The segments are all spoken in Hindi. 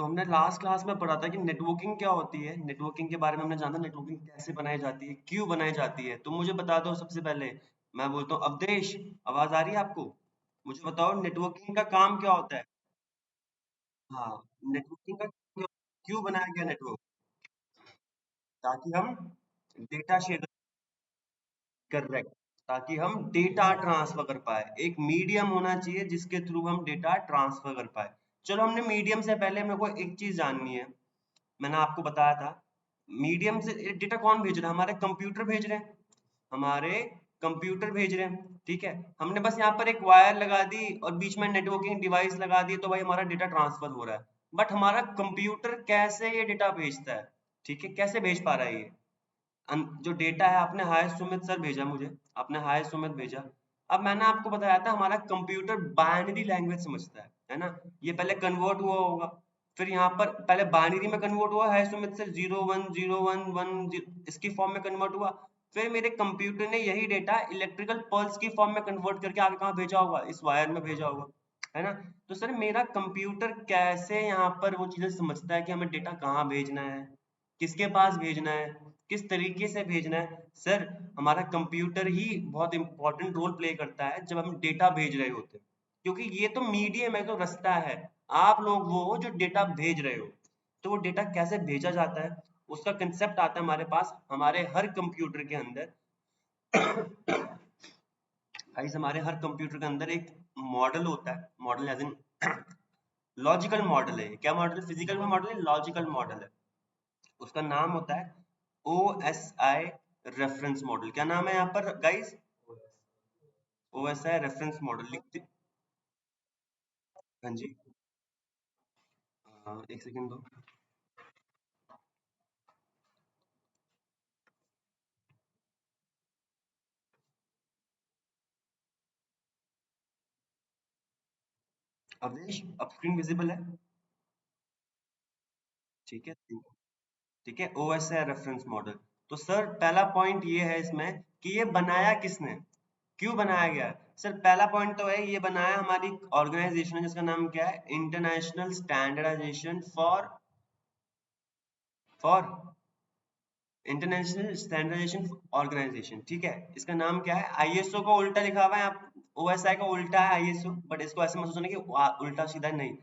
तो हमने लास्ट क्लास में पढ़ा था कि नेटवर्किंग क्या होती है। नेटवर्किंग के बारे में हमने जाना, नेटवर्किंग कैसे बनाई जाती है, क्यों बनाई जाती है। तो मुझे बता दो सबसे पहले। मैं बोलता हूँ अवधेश, आवाज आ रही है आपको? मुझे बताओ नेटवर्किंग का काम क्या होता है। हाँ, नेटवर्किंग का क्यों बनाया गया नेटवर्क? ताकि हम डेटा शेयर, करेक्ट, ताकि हम डेटा ट्रांसफर कर पाए। एक मीडियम होना चाहिए जिसके थ्रू हम डेटा ट्रांसफर कर पाए। चलो, हमने मीडियम से पहले मेरे को एक चीज जाननी है। मैंने आपको बताया था, मीडियम से डेटा कौन भेज रहा है? हमारे कंप्यूटर भेज रहे हैं, हमारे कंप्यूटर भेज रहे हैं। ठीक है, हमने बस यहाँ पर एक वायर लगा दी और बीच में नेटवर्किंग डिवाइस लगा दी, तो भाई हमारा डेटा ट्रांसफर हो रहा है। बट हमारा कंप्यूटर कैसे ये डेटा भेजता है? ठीक है, कैसे भेज पा रहा है ये जो डेटा है? आपने हाय सुमित सर भेजा मुझे, आपने हाय सुमित भेजा। अब मैंने आपको बताया था हमारा कंप्यूटर बाइनरी लैंग्वेज समझता है ना। ये पहले कन्वर्ट हुआ होगा, फिर यहाँ पर पहले बाइनरी में कन्वर्ट हुआ हाय सुमित से 010110 इसकी फॉर्म में कन्वर्ट हुआ। फिर मेरे कंप्यूटर ने यही डेटा इलेक्ट्रिकल पल्स की फॉर्म में कन्वर्ट करके आगे कहाँ भेजा होगा? इस वायर में भेजा होगा, है ना। तो सर मेरा कंप्यूटर कैसे यहाँ पर वो चीजें समझता है कि हमें डेटा कहाँ भेजना है, किसके पास भेजना है, किस तरीके से भेजना है? सर हमारा कंप्यूटर ही बहुत इंपॉर्टेंट रोल प्ले करता है जब हम डेटा भेज रहे होते हैं, क्योंकि ये तो मीडियम है, तो रास्ता है। आप लोग वो हो जो डेटा भेज रहे हो। तो वो डेटा कैसे भेजा जाता है, उसका कंसेप्ट आता है हमारे पास, हमारे हर कंप्यूटर के अंदर। गाइस, हमारे हर कंप्यूटर के अंदर एक मॉडल होता है। Model as in logical model है। क्या मॉडल? फिजिकल में मॉडल है, लॉजिकल मॉडल है। उसका नाम होता है OSI रेफरेंस मॉडल। क्या नाम है यहाँ पर गाइस? OSI रेफरेंस मॉडल लिखते। हाँ जी, एक सेकंड दो। अवधेश, अब स्क्रीन विजिबल है? ठीक है, ठीक है। OSI reference model. तो सर पहला पॉइंट ये है इसमें कि ये बनाया किसने, क्यों बनाया गया? सर पहला पॉइंट तो है, ये बनाया हमारी ऑर्गेनाइजेशन है जिसका नाम क्या है? International standardization for international standardization organization. ठीक है, इसका नाम क्या है? ISO का उल्टा लिखा हुआ है आप। OSI का उल्टा है ISO, बट इसको ऐसे मत सोचना कि उल्टा सीधा नहीं।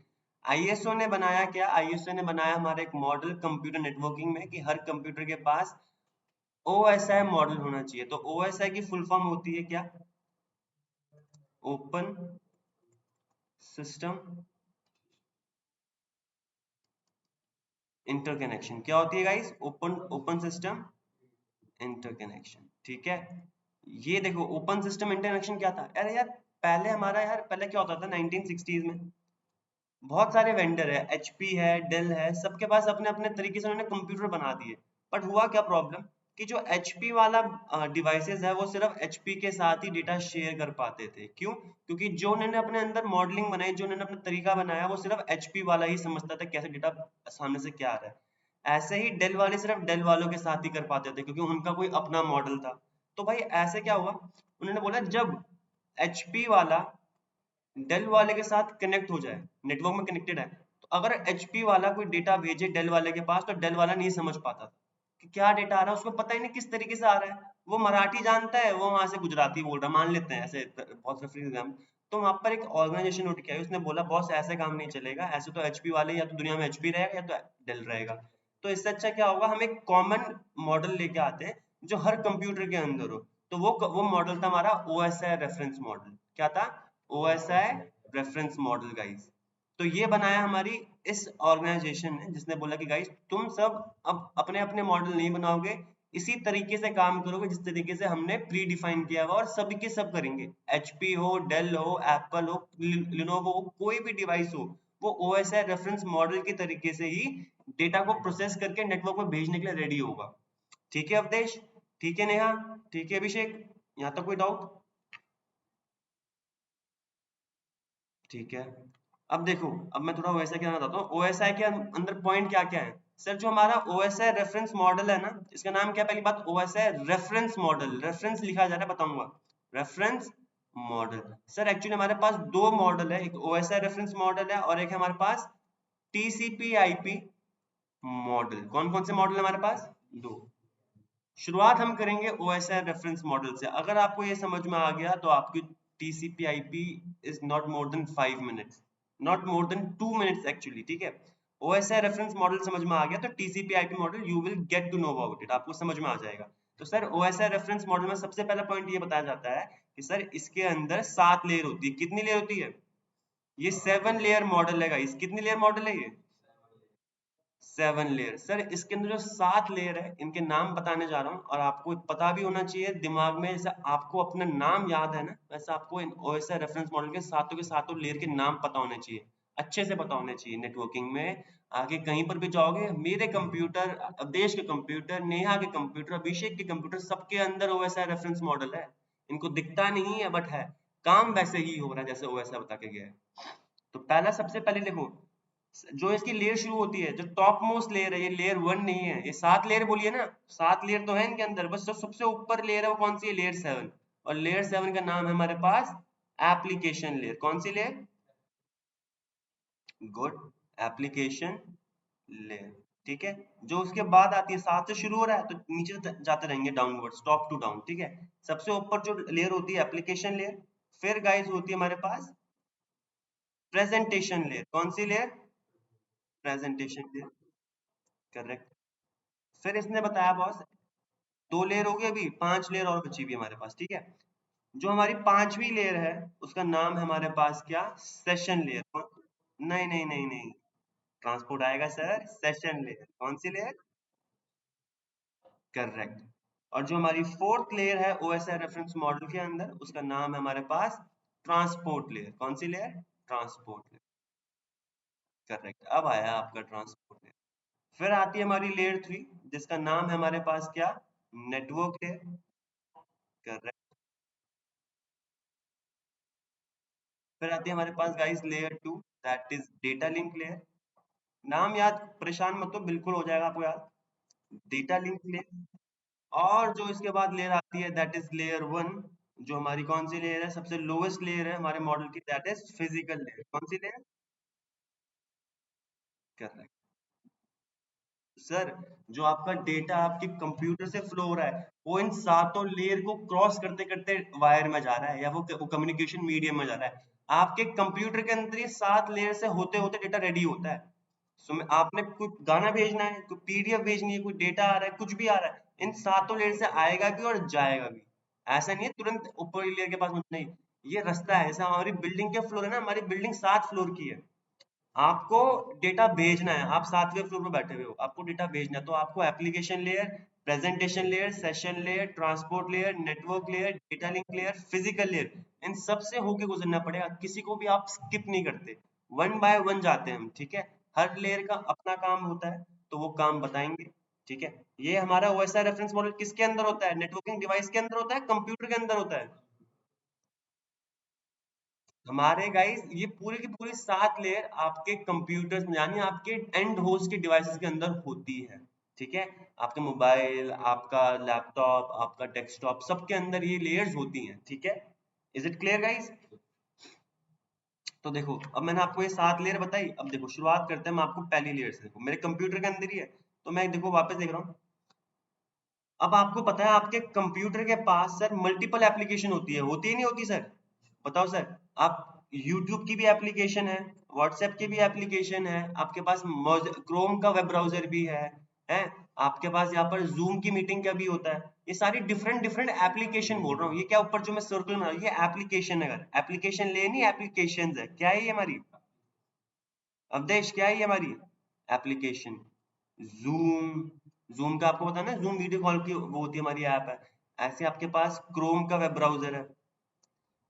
ISO ने बनाया क्या? ISO ने बनाया हमारा एक मॉडल कंप्यूटर नेटवर्किंग में कि हर कंप्यूटर के पास OSI मॉडल होना चाहिए। तो OSI की फुल फॉर्म होती है क्या? Open system interconnection. क्या होती है guys? Open open system interconnection. ठीक है, ये देखो ओपन सिस्टम इंटरकनेक्शन क्या था? अरे यार, पहले हमारा यार पहले क्या होता था 1960s में? बहुत सारे वेंडर है, HP है, डेल है, सबके पास अपने अपने तरीके से उन्होंने कंप्यूटर बना दिए। बट हुआ क्या प्रॉब्लम कि जो HP वाला डिवाइसेस है वो सिर्फ HP के साथ ही डेटा शेयर कर पाते थे। क्यों? क्योंकि जो उन्होंने अपने अंदर मॉडलिंग बनाई, जो उन्होंने अपना तरीका बनाया, वो सिर्फ HP वाला ही समझता था कैसे डेटा सामने से क्या आ रहा है। ऐसे ही डेल वाले सिर्फ डेल वालों के साथ ही कर पाते थे क्योंकि उनका कोई अपना मॉडल था। तो भाई ऐसे क्या हुआ, उन्होंने बोला जब HP वाला डेल वाले के साथ कनेक्ट हो जाए, नेटवर्क में कनेक्टेड है, तो अगर HP वाला कोई डेटा भेजे डेल वाले के पास, तो डेल वाला नहीं समझ पाता था कि क्या डेटा आ रहा है, उसको पता ही नहीं किस तरीके से आ रहा है। वो मराठी जानता है, वो वहां से गुजराती बोल रहा है, मान लेते हैं ऐसे बहुत रेफरेंस एग्जाम। तो वहां पर एक ऑर्गेनाइजेशन उठ के आई, उसने बोला बॉस ऐसे काम नहीं चलेगा, ऐसे तो HP वाले या तो दुनिया में HP रहेगा या तो डेल रहेगा। तो इससे अच्छा क्या होगा, हम एक कॉमन मॉडल लेके आते हैं जो हर कंप्यूटर के अंदर हो। तो वो मॉडल था हमारा OSI रेफरेंस मॉडल। क्या था? OSI reference model guys. तो ये बनाया हमारी इस ऑर्गेनाइजेशन ने, जिसने बोला कि गाइस तुम सब अब अपने अपने मॉडल नहीं बनाओगे, इसी तरीके से काम करोगे जिस तरीके से हमने प्री डिफाइन किया हुआ, और सभी के सब करेंगे। HP हो, डेल हो, एप्पल हो, लिनोवो हो, कोई भी डिवाइस हो, वो OSI रेफरेंस मॉडल के तरीके से ही डेटा को प्रोसेस करके नेटवर्क में भेजने के लिए रेडी होगा। ठीक है अवधेश? ठीक है नेहा? ठीक है अभिषेक? यहाँ तक कोई डाउट? ठीक है। अब देखो, अब मैं थोड़ा OSI के अंदर बताता हूँ। OSI के अंदर पॉइंट क्या क्या है? सर जो हमारा OSI रेफरेंस मॉडल है ना, इसका नाम क्या है? पहली बात, OSI रेफरेंस मॉडल, रेफरेंस लिखा जा रहा है, बताऊंगा। Reference model. सर एक्चुअली हमारे पास दो मॉडल है, एक OSI रेफरेंस मॉडल है और एक है हमारे पास टीसीपी आईपी मॉडल। कौन कौन से मॉडल हमारे पास? दो। शुरुआत हम करेंगे OSI रेफरेंस मॉडल से। अगर आपको ये समझ में आ गया तो आपकी TCP IP is not more than 5 minutes, not more than 2 minutes actually, ठीक है। OSI रेफरेंस मॉडल समझ में आ गया तो TCP IP model you will get to know about it, आपको समझ में आ जाएगा। तो सर OSI रेफरेंस मॉडल में सबसे पहला पॉइंट ये बताया जाता है कि सर इसके अंदर 7 लेयर होती है। कितनी लेयर होती है? ये 7 लेयर मॉडल है गाइस। कितनी लेयर मॉडल है ये? 7 लेयर। सर इसके अंदर जो 7 लेयर है इनके नाम बताने जा रहा हूँ, और आपको पता भी होना चाहिए दिमाग में, जैसे आपको अपना नाम याद है ना, वैसे आपको इन OSI रेफरेंस मॉडल के सातों लेयर के नाम पता होने चाहिए, अच्छे से पता होने चाहिए। नेटवर्किंग में आगे कहीं पर भी जाओगे, मेरे कंप्यूटर, अवधेश के कंप्यूटर, नेहा के कंप्यूटर, अभिषेक के कंप्यूटर, सबके अंदर OSI रेफरेंस मॉडल है। इनको दिखता नहीं है बट है, काम वैसे ही हो रहा है जैसे OSI बता के गया है। तो पहला, सबसे पहले देखो, जो इसकी लेयर शुरू होती है, जो टॉप मोस्ट लेयर है, ये लेयर 1 नहीं है, ये 7 लेयर बोलिए ना, 7 लेयर तो है इनके अंदर, बस जो सबसे ऊपर लेयर है वो कौन सी है? लेयर 7। और लेयर 7 का नाम है हमारे पास एप्लीकेशन लेयर। कौन सी लेयर? गुड, एप्लीकेशन लेयर, ठीक है। जो उसके बाद आती है, 7 से शुरू हो रहा है तो नीचे जाते रहेंगे डाउनवर्ड्स, टॉप टू डाउन, ठीक है। सबसे ऊपर जो लेयर होती है एप्लीकेशन लेयर, फिर गाइस होती है हमारे पास प्रेजेंटेशन लेयर। कौन सी लेयर? Presentation layer, correct. फिर इसने बताया बॉस, 2 लेयर हो गई, अभी 5 लेयर और बची हुई है हमारे पास, ठीक है। जो हमारी 5वीं लेयर है उसका नाम है हमारे पास क्या? Session layer. नहीं नहीं नहीं नहीं, ट्रांसपोर्ट आएगा सर, सेशन लेयर। कौन सी लेयर? करेक्ट। और जो हमारी 4th लेयर है OSI रेफरेंस मॉडल के अंदर, उसका नाम है हमारे पास ट्रांसपोर्ट लेयर। कौन सी लेयर? Transport layer, correct. अब आया आपका ट्रांसपोर्ट लेयर। फिर आती है हमारी लेयर 3, जिसका नाम है हमारे पास क्या? Network layer, correct. फिर आती है हमारे पास guys layer 2, that is data link layer. नाम याद, परेशान मत हो, बिल्कुल हो जाएगा आपको याद, डेटा लिंक लेयर। और जो इसके बाद लेयर आती है दैट इज लेयर 1, जो हमारी कौन सी लेयर है? सबसे लोवेस्ट लेयर है हमारे मॉडल की, दैट इज फिजिकल लेयर। कौन सी लेयर? करेक्ट। सर जो आपका डेटा आपके कंप्यूटर से फ्लो हो रहा है, वो इन सातों लेयर को क्रॉस करते करते वायर में जा रहा है, या वो कम्युनिकेशन मीडियम में जा रहा है। आपके कंप्यूटर के अंदर ये 7 लेयर से होते होते डेटा रेडी होता है। सो आपने कुछ गाना भेजना है, कोई PDF भेजनी है, कोई डेटा आ रहा है, कुछ भी आ रहा है, इन सातों लेयर से आएगा भी और जाएगा भी। ऐसा नहीं है तुरंत ऊपर लेयर के पास, नहीं, ये रास्ता है। जैसे हमारी बिल्डिंग के फ्लोर है ना, हमारी बिल्डिंग 7 फ्लोर की है, आपको डेटा भेजना है, आप 7वें फ्लोर पर बैठे हुए हो, आपको डेटा भेजना है, तो आपको application layer, presentation layer, session layer, transport layer, network layer, data link layer, physical layer, इन सब से होके गुजरना पड़ेगा। किसी को भी आप स्किप नहीं करते, वन बाय वन जाते हैं हम, ठीक है। हर लेयर का अपना काम होता है, तो वो काम बताएंगे, ठीक है। ये हमारा OSI रेफरेंस मॉडल किसके अंदर होता है? नेटवर्किंग डिवाइस के अंदर होता है, कंप्यूटर के अंदर होता है। हमारे गाइस ये पूरी की पूरी 7 लेयर आपके कंप्यूटर्स में, यानी आपके एंड होस्ट के डिवाइसेस के अंदर होती है, ठीक है। आपके मोबाइल, आपका लैपटॉप, आपका डेस्कटॉप, सबके अंदर ये लेयर्स होती हैं, ठीक है। Is it clear guys? तो देखो, अब मैंने आपको ये 7 लेयर बताई। अब देखो, शुरुआत करते हैं हम आपको पहली लेयर से। देखो मेरे कंप्यूटर के अंदर ही है, तो मैं देखो वापस देख रहा हूँ। अब आपको पता है आपके कंप्यूटर के पास सर मल्टीपल एप्लीकेशन होती है नहीं होती सर? बताओ सर। आप YouTube की भी एप्लीकेशन है, WhatsApp की भी एप्लीकेशन है, आपके पास क्रोम का वेब ब्राउजर भी है, आपके पास यहाँ पर जूम की मीटिंग का भी होता है। ये सारी डिफरेंट डिफरेंट एप्लीकेशन बोल रहा हूँ। ये क्या ऊपर जो मैं सर्कल बना रहा हूँ, ये एप्लीकेशन है। अगर एप्लीकेशन ले नहीं, एप्लीकेशन है, क्या है ये हमारी? अवदेश क्या है ये हमारी एप्लीकेशन? जूम, जूम का आपको पता है ना, जूम वीडियो कॉल की वो होती है हमारी ऐप है। ऐसे आपके पास क्रोम का वेब ब्राउजर है,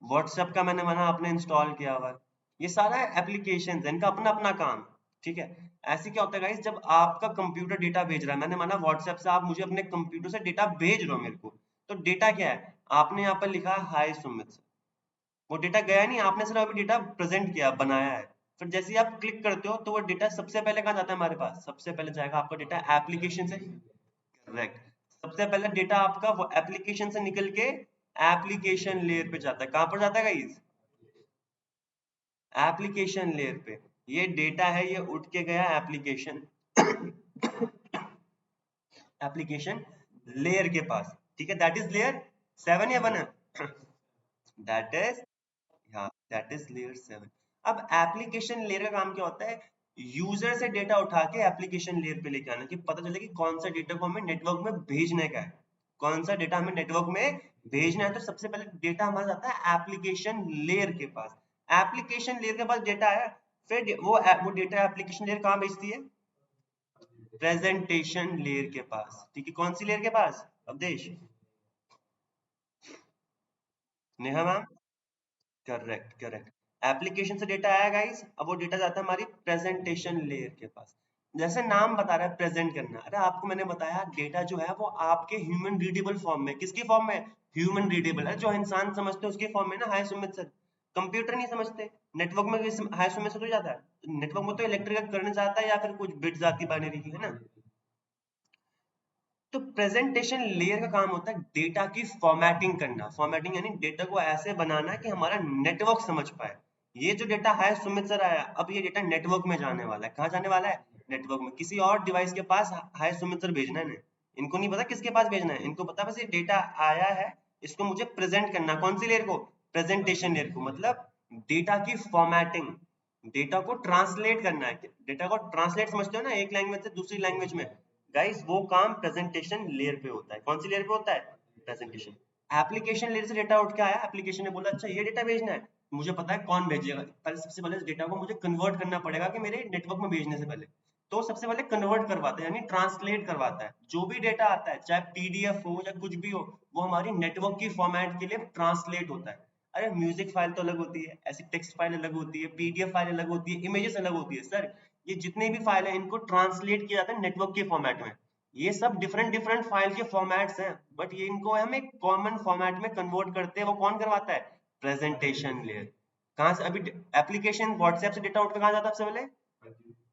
व्हाट्सएप का मैंने माना आपने इंस्टॉल किया हुआ है। ये सारा एप्लीकेशन है, इनका अपना अपना काम, ठीक है। ऐसे क्या होता है गाइस, जब आपका कंप्यूटर डेटा भेज रहा है, मैंने माना व्हाट्सएप से आप मुझे अपने कंप्यूटर से डेटा भेज रहे हो मेरे को, तो डेटा क्या है? आपने यहाँ पर लिखा हाय सुमित, वो डेटा गया नहीं, आपने सिर्फ अभी डेटा प्रेजेंट किया, बनाया है। फिर जैसे ही आप क्लिक करते हो तो वो डेटा सबसे पहले कहाँ जाता है हमारे पास? सबसे पहले जाएगा आपका डेटा एप्लीकेशन से, करेक्ट। सबसे पहले डेटा आपका वो एप्लीकेशन से निकल के एप्लीकेशन लेयर पे जाता है। कहाँ पर जाता है गाइस? एप्लीकेशन लेयर पे। ये डेटा है, ये उठ के गया एप्लीकेशन एप्लीकेशन लेयर के पास, ठीक है, दैट इज लेयर 7 या 1 है दैट इज, हाँ दैट इज लेयर 7। अब एप्लीकेशन लेयर का काम क्या होता है, यूजर से डेटा उठा के एप्लीकेशन लेयर पे लेके आना, कि पता चले कि कौन सा डेटा को हमें नेटवर्क में भेजने का है, कौन सा डेटा हमें नेटवर्क में भेजना है। तो सबसे पहले डेटा हमारा जाता है एप्लीकेशन लेयर के पास, एप्लीकेशन लेयर के पास डेटा आया, फिर वो डेटा एप्लीकेशन लेयर कहाँ भेजती है, प्रेजेंटेशन लेयर के पास, ठीक है, कौन सी लेयर के पास, Avdhesh, Neha ma'am, correct correct, application से डेटा आया गाइस, अब वो डेटा जाता है हमारी प्रेजेंटेशन लेयर के पास। जैसे नाम बता रहा है प्रेजेंट करना, अरे आपको मैंने बताया डेटा जो है वो आपके ह्यूमन रीडेबल फॉर्म में, किसकी फॉर्म में, ह्यूमन रीडेबल है, जो इंसान समझते हैं उसके फॉर्म में ना, हाय सुमित सर, कंप्यूटर नहीं समझते, नेटवर्क में हाय सुमित सर हो जाता है, नेटवर्क में तो इलेक्ट्रिकल करंट जाता है या फिर कुछ बिट्स आती बाइनरी की, है ना। तो प्रेजेंटेशन लेयर का काम होता है डेटा की फॉर्मेटिंग करना, फॉर्मेटिंग यानी डेटा को ऐसे बनाना कि हमारा नेटवर्क समझ पाए। ये जो डेटा है सुमित सर आया, अब ये डेटा नेटवर्क में जाने वाला है, कहाँ जाने वाला है, नेटवर्क में, किसी और डिवाइस के पास हाय सुमित सर भेजना है, इनको नहीं पता किसके पास भेजना है, इनको पता बस ये डेटा आया है, इसको मुझे प्रेजेंट करना, कौन सी लेयर को, प्रेजेंटेशन लेयर को, मतलब डेटा की फॉर्मेटिंग, डेटा को ट्रांसलेट करना है, डेटा को ट्रांसलेट समझते हो ना, एक लैंग्वेज से दूसरी लैंग्वेज में, गाइस वो काम प्रेजेंटेशन लेयर पे होता है, कौन सी लेयर पे होता है, प्रेजेंटेशन। एप्लीकेशन लेयर से डेटा उठ के आया, एप्लीकेशन ने बोला अच्छा ये डेटा भेजना है, मुझे पता है कौन भेजेगा, पहले सबसे पहले इस डेटा को मुझे कन्वर्ट करना पड़ेगा कि मेरे नेटवर्क में भेजने से पहले, तो सबसे पहले कन्वर्ट करवाता है यानी ट्रांसलेट करवाता है, जो भी डेटा आता है चाहे पीडीएफ हो या कुछ भी हो, वो हमारी नेटवर्क की फॉर्मेट के लिए ट्रांसलेट होता है। अरे म्यूजिक फाइल तो अलग होती है, ऐसी टेक्स्ट फाइल अलग होती है, पीडीएफ फाइल अलग होती है, इमेजेस अलग होती है सर, ये जितने भी फाइल है इनको ट्रांसलेट किया जाता है नेटवर्क के फॉर्मेट में, ये सब डिफरेंट डिफरेंट फाइल के फॉर्मेट्स हैं, बट ये इनको हम एक कॉमन फॉर्मेट में कन्वर्ट करते हैं, वो कौन करवाता है, प्रेजेंटेशन लेयर। कहाँ से अभी एप्लीकेशन व्हाट्सएप से डेटा उठ के कहाँ जाता है सबसे पहले,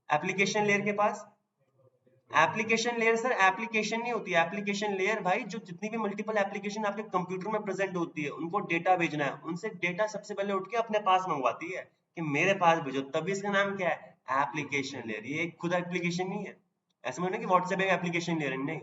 एप्लीकेशन लेयर के पास। एप्लीकेशन लेयर सर एप्लीकेशन नहीं होती, एप्लीकेशन लेयर भाई जो जितनी भी मल्टीपल एप्लीकेशन आपके कंप्यूटर में प्रेजेंट होती है उनको डेटा भेजना है, उनसे डेटा सबसे पहले उठ के अपने पास मंगवाती है कि मेरे पास भेजो, तभी इसका नाम क्या है, एप्लीकेशन लेयर। ये एक खुद एप्लीकेशन नहीं है, ऐसा मतलब कि व्हाट्सएप एक एप्लीकेशन लेयर नहीं,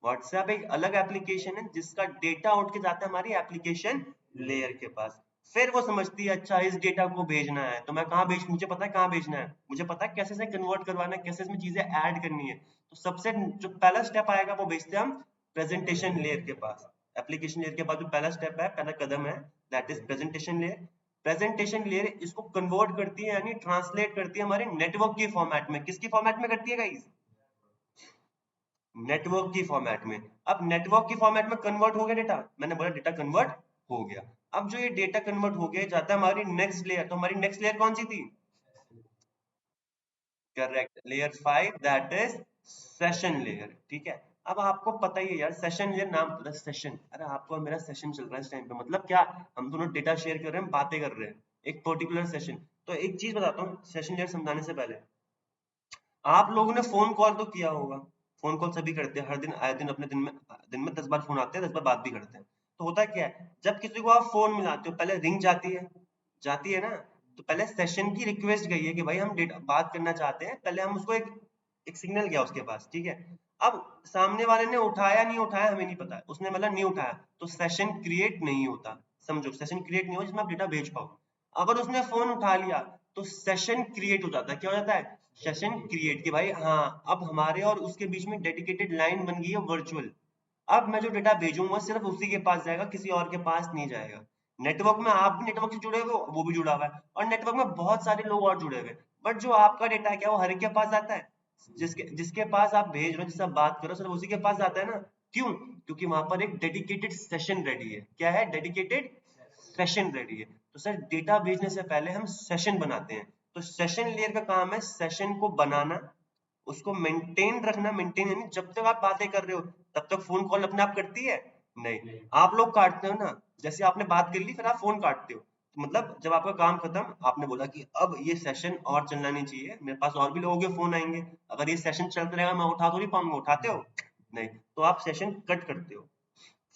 व्हाट्सएप एक अलग एप्लीकेशन है जिसका डेटा उठ के जाता है हमारी एप्लीकेशन लेयर के पास, फिर वो समझती है अच्छा इस डेटा को भेजना है तो मैं कहाँ भेज, मुझे पता है कहाँ भेजना है, मुझे पता है कैसे से कन्वर्ट करवाना है, कैसे इसमें चीजें ऐड करनी है, तो सबसे जो पहला स्टेप आएगा वो भेजते हैं हम प्रेजेंटेशन लेयर के पास, एप्लीकेशन लेयर के बाद जो पहला स्टेप है, पहला कदम है, that is presentation layer. Presentation layer इसको कन्वर्ट करती है यानी ट्रांसलेट करती है हमारे नेटवर्क की फॉर्मेट में, किसकी फॉर्मेट में करती है गाइस, नेटवर्क की फॉर्मेट में। अब नेटवर्क की फॉर्मेट में कन्वर्ट हो गया डेटा, मैंने बोला डेटा कन्वर्ट हो गया, अब जो ये डेटा कन्वर्ट हो गया जाता है हमारी नेक्स्ट लेयर, तो हमारी नेक्स्ट लेयर कौन सी थी, correct, layer 5 that is session layer, ठीक है। अब आपको पता ही है यार सेशन लेयर, नाम पता है सेशन, अरे आपको और मेरा सेशन चल रहा है इस टाइम पे, मतलब क्या, हम दोनों डेटा शेयर कर रहे हैं, बातें कर रहे हैं, एक पर्टिकुलर सेशन। तो एक चीज बताता हूँ सेशन लेयर समझाने से पहले, आप लोगों ने फोन कॉल तो किया होगा, फोन कॉल सभी करते हैं, हर दिन आए दिन अपने दिन में 10 बार फोन आते हैं, 10 बार बात भी करते हैं। तो होता क्या है, जब किसी को आप फोन मिलाते हो पहले रिंग जाती है ना, तो पहले सेशन की रिक्वेस्ट गई है कि भाई हम डेटा बात करना चाहते हैं, पहले हम उसको एक सिग्नल गया उसके पास, ठीक है। अब सामने वाले ने उठाया नहीं उठाया हमें नहीं पता, उसने मतलब नहीं उठाया तो सेशन क्रिएट नहीं होता, समझो सेशन क्रिएट नहीं हो जिसमें आप डेटा भेज पाओ। अगर उसने फोन उठा लिया तो सेशन क्रिएट हो जाता है, क्या हो जाता है, सेशन क्रिएट, कि भाई हाँ अब हमारे और उसके बीच में डेडिकेटेड लाइन बन गई है वर्चुअल, अब मैं जो डेटा भेजूंगा सिर्फ उसी के पास जाएगा, किसी और के पास नहीं जाएगा। नेटवर्क में आप भी नेटवर्क से जुड़े हुए हो, वो भी जुड़ा हुआ है, और नेटवर्क में बहुत सारे लोग और जुड़े हुए हैं, बट जो आपका डेटा है क्या वो हर एक के पास जाता है, जिसके जिसके पास आप भेज रहे हो, जिससे आप बात करो सिर्फ उसी के पास जाता है ना, क्यों, क्योंकि वहां पर एक डेडिकेटेड सेशन रेडी है, क्या है, डेडिकेटेड सेशन रेडी है। तो सर डेटा भेजने से पहले हम सेशन बनाते हैं, तो सेशन लेयर का काम है सेशन को बनाना, उसको मेंटेन रखना, मेंटेन यानी जब तक आप बातें कर रहे हो तब तक फोन कॉल अपने आप करती है, नहीं, आप लोग काटते हो ना, जैसे आपने बात कर ली फिर आप फोन काटते हो, तो मतलब जब आपका काम खत्म आपने बोला कि अब ये सेशन और चलना नहीं चाहिए, मेरे पास और भी लोगों के फोन आएंगे, अगर ये सेशन चलता रहेगा मैं उठा तो नहीं पाऊंगा, उठाते हो, नहीं, तो आप सेशन कट करते हो।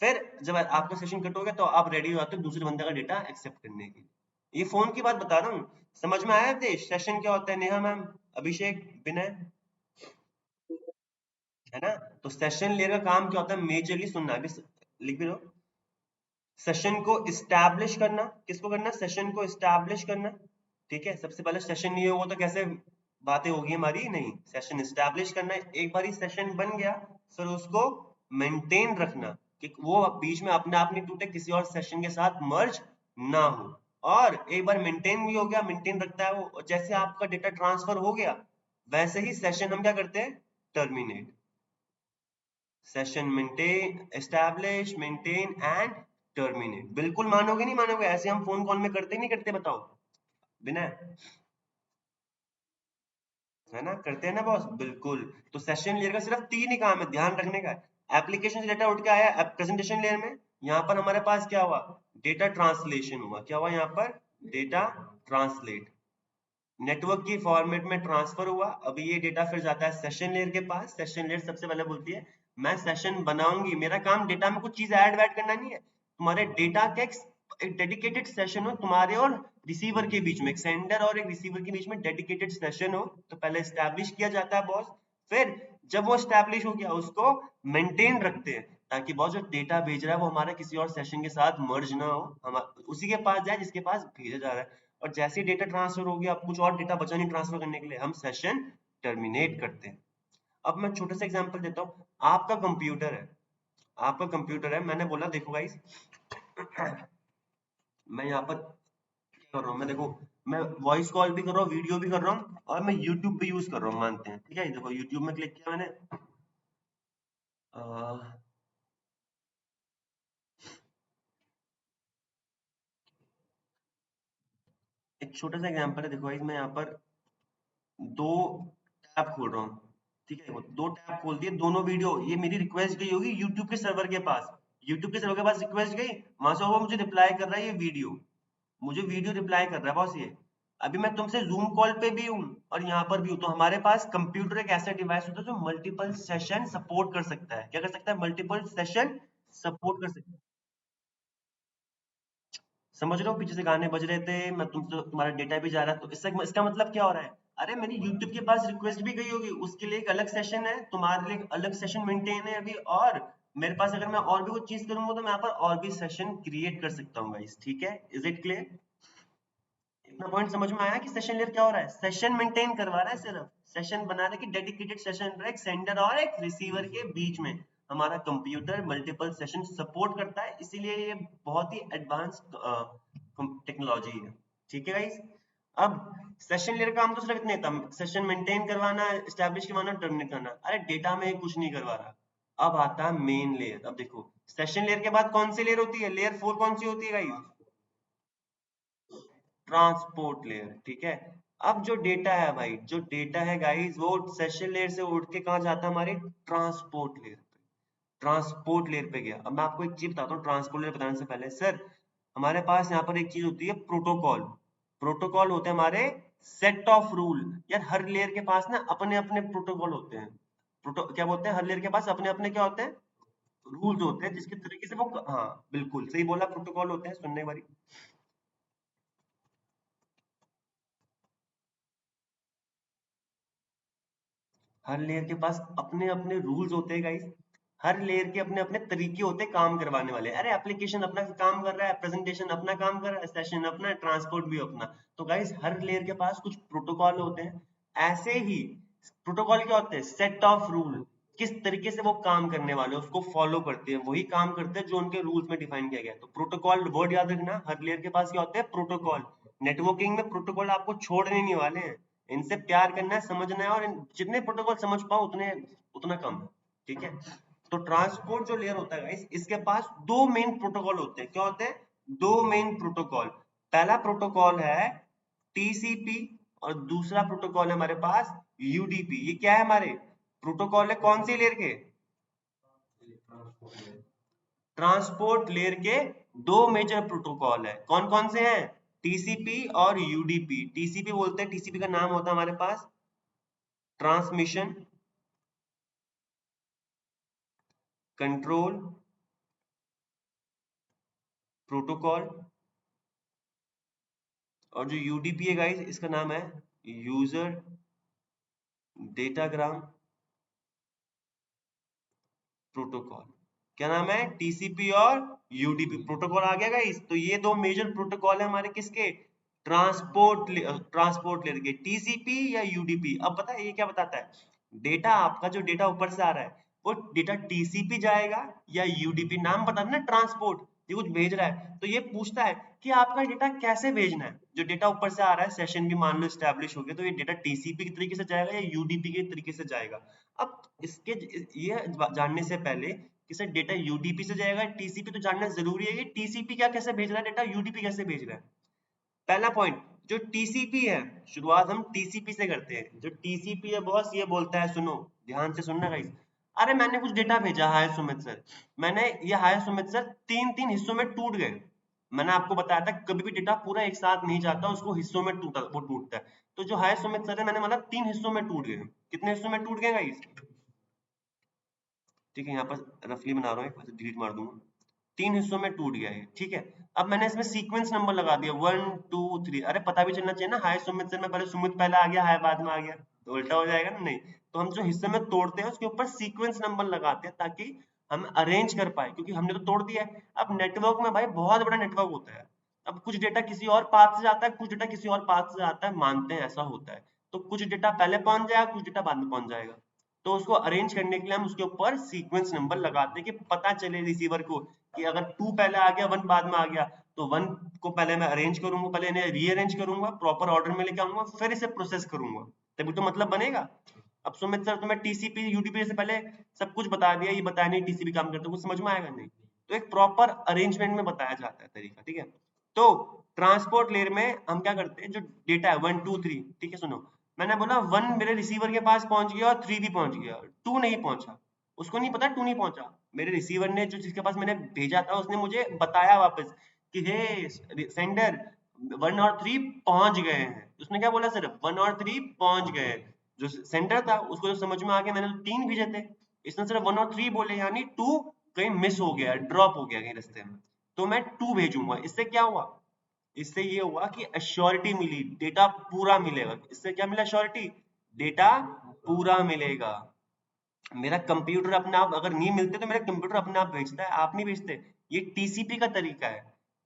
फिर जब आपका सेशन कट हो गया तो आप रेडी हो जाते हो दूसरे बंदे का डेटा एक्सेप्ट करने के लिए। ये फोन की बात बता रहा हूँ, समझ में आया देश? सेशन क्या होता है? नेहा मैम, अभिषेक, विनय, है ना? तो सेशन लेयर का काम क्या होता है? मेजरली सुनना, अभी लिख भी लो। सेशन को इस्टेब्लिश करना। किसको करना? सेशन को इस्टेब्लिश करना। ठीक है, सबसे पहले सेशन नहीं होगा तो कैसे बातें होगी हमारी? नहीं, सेशन इस्टेब्लिश करना है। एक बार सेशन बन गया फिर उसको मेंटेन रखना कि वो बीच में अपने आप नहीं टूटे, किसी और सेशन के साथ मर्ज ना हो। और एक बार मेंटेन भी हो गया, मेंटेन रखता है वो, और जैसे आपका डेटा ट्रांसफर हो गया वैसे ही सेशन हम क्या करते हैं? Terminate. Session maintain, establish, maintain and terminate. बिल्कुल मानोगे नहीं मानोगे? ऐसे हम फोन कॉल में करते नहीं करते? बताओ बिना, है ना? करते हैं ना बॉस, बिल्कुल। तो सेशन लेयर का सिर्फ तीन ही काम है, ध्यान रखने का। एप्लीकेशन से डेटा उठ के आया प्रेजेंटेशन लेयर में, यहाँ पर हमारे पास क्या हुआ? डेटा ट्रांसलेशन हुआ। क्या हुआ यहाँ पर? डेटा ट्रांसलेट, नेटवर्क की फॉर्मेट में ट्रांसफर हुआ। अभी ये डेटा फिर जाता है सेशन लेयर के पास। सेशन लेयर सबसे पहले बोलती है मैं सेशन बनाऊंगी, मेरा काम डेटा में कुछ चीज ऐड वैड करना नहीं है। तुम्हारे डेटा का एक डेडिकेटेड सेशन हो तुम्हारे और रिसीवर के बीच में, एक सेंडर और एक रिसीवर के बीच में डेडिकेटेड सेशन हो, तो पहले स्टैब्लिश किया जाता है बॉस। फिर जब वो स्टैब्लिश हो गया उसको मेंटेन रखते हैं, ताकि बॉस जो डेटा भेज रहा है वो हमारे किसी और सेशन के साथ मर्ज ना हो, हम उसी के पास जाए जिसके पास भेजा जा रहा है। और जैसे ही डेटा ट्रांसफर हो गया, अब कुछ और डेटा बचा नहीं ट्रांसफर करने के लिए, हम सेशन टर्मिनेट करते हैं। अब मैं छोटा सा एग्जांपल देता हूँ। आपका कंप्यूटर है, आपका कंप्यूटर है, मैंने बोला देखो गाइस, मैं यहाँ पर क्या कर रहा हूँ, मैं देखो, मैं वॉइस कॉल भी कर रहा हूँ, वीडियो भी कर रहा हूँ, और मैं यूट्यूब भी यूज कर रहा हूँ, मानते हैं, ठीक है? देखो यूट्यूब में क्लिक किया मैंने, अह, एक छोटा सा एग्जांपल है। देखो गाइस, मैं यहाँ पर दो टैब खोल रहा हूँ, ठीक है? वो दो टैब खोल दिए, दोनों वीडियो, ये मेरी रिक्वेस्ट गई होगी यूट्यूब के सर्वर के पास, यूट्यूब के सर्वर के पास रिक्वेस्ट गई, वहां से वो मुझे रिप्लाई कर रहा है, ये वीडियो, मुझे वीडियो रिप्लाई कर रहा है बॉस ये। अभी मैं तुमसे जूम कॉल पे भी हूँ और यहाँ पर भी हूँ, तो हमारे पास कंप्यूटर एक ऐसा डिवाइस होता है जो मल्टीपल सेशन सपोर्ट कर सकता है। क्या कर सकता है? मल्टीपल सेशन सपोर्ट कर सकता है। समझ रहे हो? पीछे से गाने बज रहे थे, मैं तुमसे, तुम्हारा डेटा भी जा रहा है, तो इसका मतलब क्या हो रहा है? अरे मेरी यूट्यूब के पास रिक्वेस्ट भी गई होगी, उसके लिए एक अलग सेशन है, तुम्हारे लिए एक अलग सेशन मेंटेन है अभी, और मेरे पास अगर मैं और भी कुछ चीज करूंगा तो मैं यहाँ पर और भी सेशन क्रिएट कर सकता हूँ गाइस, ठीक है? Is it clear? इतना पॉइंट समझ में आया कि सेशन लेयर क्या हो रहा है? सेशन मेंटेन करवा रहा है, सिर्फ सेशन बना रहा है कि डेडिकेटेड सेशन, एक सेंडर और एक रिसीवर के बीच में। हमारा कंप्यूटर मल्टीपल सेशन सपोर्ट करता है, इसीलिए ये बहुत ही एडवांस टेक्नोलॉजी है, ठीक है गाइस? अब सेशन लेयर का काम तो सिर्फ इतने था, सेशन मेंटेन करवाना, एस्टैब्लिश करवाना, टर्मिनेट करना। अरे डेटा में कुछ नहीं करवा रहा। अब आता है मेन लेयर। अब देखो, सेशन लेयर के बाद कौन सी लेयर होती है? लेयर 4 कौन सी होती है गाइस? ट्रांसपोर्ट लेयर, ठीक है? अब जो डेटा है भाई, जो डेटा है गाइस, वो सेशन लेयर से उठ के कहाँ जाता है? हमारी ट्रांसपोर्ट लेयर पे। ट्रांसपोर्ट लेयर पे गया। अब मैं आपको एक चीज बताता हूँ ट्रांसपोर्ट लेयर बताने से पहले। सर, हमारे पास यहाँ पर एक चीज होती है प्रोटोकॉल। प्रोटोकॉल होते हैं हमारे सेट ऑफ रूल। यार हर लेयर के पास ना अपने अपने प्रोटोकॉल होते हैं। प्रोटो क्या बोलते हैं? हर लेयर के पास अपने अपने क्या होते हैं? रूल्स होते हैं, जिसके तरीके से वो, हाँ बिल्कुल सही बोला, प्रोटोकॉल होते हैं। सुनने वाली, हर लेयर के पास अपने अपने रूल्स होते हैं गाइस। हर लेयर के अपने अपने तरीके होते हैं काम करवाने वाले। अरे एप्लीकेशन अपना काम कर रहा है, प्रेजेंटेशन अपना काम कर रहा है, सेशन अपना है, ट्रांसपोर्ट भी अपना। तो गाइस हर लेयर के पास कुछ प्रोटोकॉल होते हैं। ऐसे ही प्रोटोकॉल क्या होते हैं? Set of rule. किस तरीके से वो काम करने वाले हैं उसको फॉलो करते हैं, वही काम करते हैं जो उनके रूल्स में डिफाइन किया गया है। तो प्रोटोकॉल वर्ड याद रखना, हर लेयर के पास क्या होते हैं? प्रोटोकॉल। नेटवर्किंग में प्रोटोकॉल आपको छोड़ने नहीं वाले हैं, इनसे प्यार करना है, समझना है, और जितने प्रोटोकॉल समझ पाओ उतने उतना कम है, ठीक है? तो ट्रांसपोर्ट जो लेयर होता है गाइस, इसके पास दो मेन प्रोटोकॉल होते हैं। क्या होते हैं? दो मेन प्रोटोकॉल। पहला प्रोटोकॉल है टीसीपी, और दूसरा प्रोटोकॉल है हमारे पास यूडीपी। ये क्या है? हमारे प्रोटोकॉल है कौन सी लेयर के? ट्रांसपोर्ट लेयर के दो मेजर प्रोटोकॉल है। कौन कौन से हैं? टीसीपी और यूडीपी। टीसीपी बोलते हैं, टीसीपी का नाम होता है हमारे पास ट्रांसमिशन कंट्रोल प्रोटोकॉल, और जो यूडीपी है गाइस, इसका नाम है यूजर डेटाग्राम प्रोटोकॉल। क्या नाम है? टीसीपी और यूडीपी प्रोटोकॉल आ गया गाइस। तो ये दो मेजर प्रोटोकॉल है हमारे किसके? ट्रांसपोर्ट लेयर के, टीसीपी या यूडीपी। अब पता है ये क्या बताता है? डेटा, आपका जो डेटा ऊपर से आ रहा है वो डेटा टीसीपी जाएगा या यूडीपी। नाम बता देना ट्रांसपोर्ट, ये कुछ भेज रहा है तो ये पूछता है कि आपका डेटा कैसे भेजना है। जो डेटा ऊपर से आ रहा है, सेशन भी मान लो एस्टेब्लिश हो गया, तो ये डेटा टीसीपी के तरीके से जाएगा या यूडीपी के तरीके से जाएगा। अब इसके ये जानने से पहले कि सर डेटा यूडीपी से जाएगा टीसीपी, तो जानना जरूरी है कि टीसीपी क्या कैसे भेज रहा है, डेटा यूडीपी कैसे भेज रहा है। पहला पॉइंट, जो टीसीपी है, शुरुआत हम टीसीपी से करते हैं। जो टीसीपी है बॉस, ये बोलता है, सुनो ध्यान से सुनना गाइस। अरे मैंने कुछ डेटा भेजा, हाय सुमित सर, मैंने ये हाय सुमित सर तीन तीन हिस्सों में टूट गए। मैंने आपको बताया था कभी भी डेटा पूरा एक साथ नहीं जाता, उसको हिस्सों में टूटता है। तो जो हाय सुमित सर है, मैंने मतलब 3 हिस्सों में टूट गए। कितने हिस्सों में टूट गए गाइस? ठीक है, यहाँ पर रफली बना रहा हूँ, डिलीट मार दूंगा। 3 हिस्सों में टूट गया है, ठीक है। अब मैंने इसमें सीक्वेंस नंबर लगा दिया 1 2 3। अरे पता भी चलना चाहिए ना, हाय सुमित सर में पहले सुमित पहले आ गया, हाय बाद में आ गया, तो उल्टा हो जाएगा ना। नहीं, तो हम जो हिस्से में तोड़ते हैं उसके ऊपर सीक्वेंस नंबर लगाते हैं ताकि हम अरेंज कर पाए, क्योंकि हमने तो तोड़ दिया है। अब नेटवर्क में भाई बहुत बड़ा नेटवर्क होता है। अब कुछ डेटा किसी और पाथ से जाता है, कुछ डेटा किसी और पाथ से आता है, मानते हैं ऐसा होता है। तो कुछ डेटा पहले पहुंच जाएगा, कुछ डेटा बाद में पहुंच जाएगा। तो उसको अरेंज करने के लिए हम उसके ऊपर सीक्वेंस नंबर लगाते हैं कि पता चले रिसीवर को कि अगर 2 पहले आ गया 1 बाद में आ गया, तो 1 को पहले मैं अरेंज करूंगा, पहले इन्हें रीअरेंज करूंगा, प्रॉपर ऑर्डर में लेके आऊंगा, फिर इसे प्रोसेस करूंगा, तभी तो मतलब बनेगा। अब सुमित सर तुम्हें टीसीपी यूडीपी से पहले सब कुछ बता दिया, ये बताया नहीं टीसीपी काम करता, कुछ समझ में आएगा नहीं। तो एक प्रॉपर अरेंजमेंट में बताया जाता है तरीका, ठीक है। तो ट्रांसपोर्ट लेयर में हम क्या करते हैं, जो डेटा है 1 2 3, ठीक है सुनो, मैंने बोला 1 मेरे रिसीवर के पास पहुंच गया और 3 भी पहुंच गया, 2 नहीं पहुंचा। उसको नहीं पता 2 नहीं पहुंचा। मेरे रिसीवर ने, जो जिसके पास मैंने भेजा था, उसने मुझे बताया वापस कि हे सेंडर 1 और 3 पहुंच गए हैं। उसने क्या बोला? सिर्फ 1 और 3 पहुंच गए। जो सेंडर था उसको जो समझ में आ गया, मैंने तो 3 भेजे थे, इसने सिर्फ 1 और 3 बोले, यानी 2 कहीं मिस हो गया, ड्रॉप हो गया कहीं रास्ते में, तो मैं 2 भेजूंगा। इससे क्या हुआ? इससे ये हुआ कि एश्योरिटी मिली, डेटा पूरा मिलेगा। इससे क्या मिला? एश्योरिटी, डेटा पूरा मिलेगा। मेरा कंप्यूटर अपने आप अगर नहीं मिलते तो मेरा कंप्यूटर अपने आप भेजता है, आप नहीं भेजते। ये टीसीपी का तरीका है।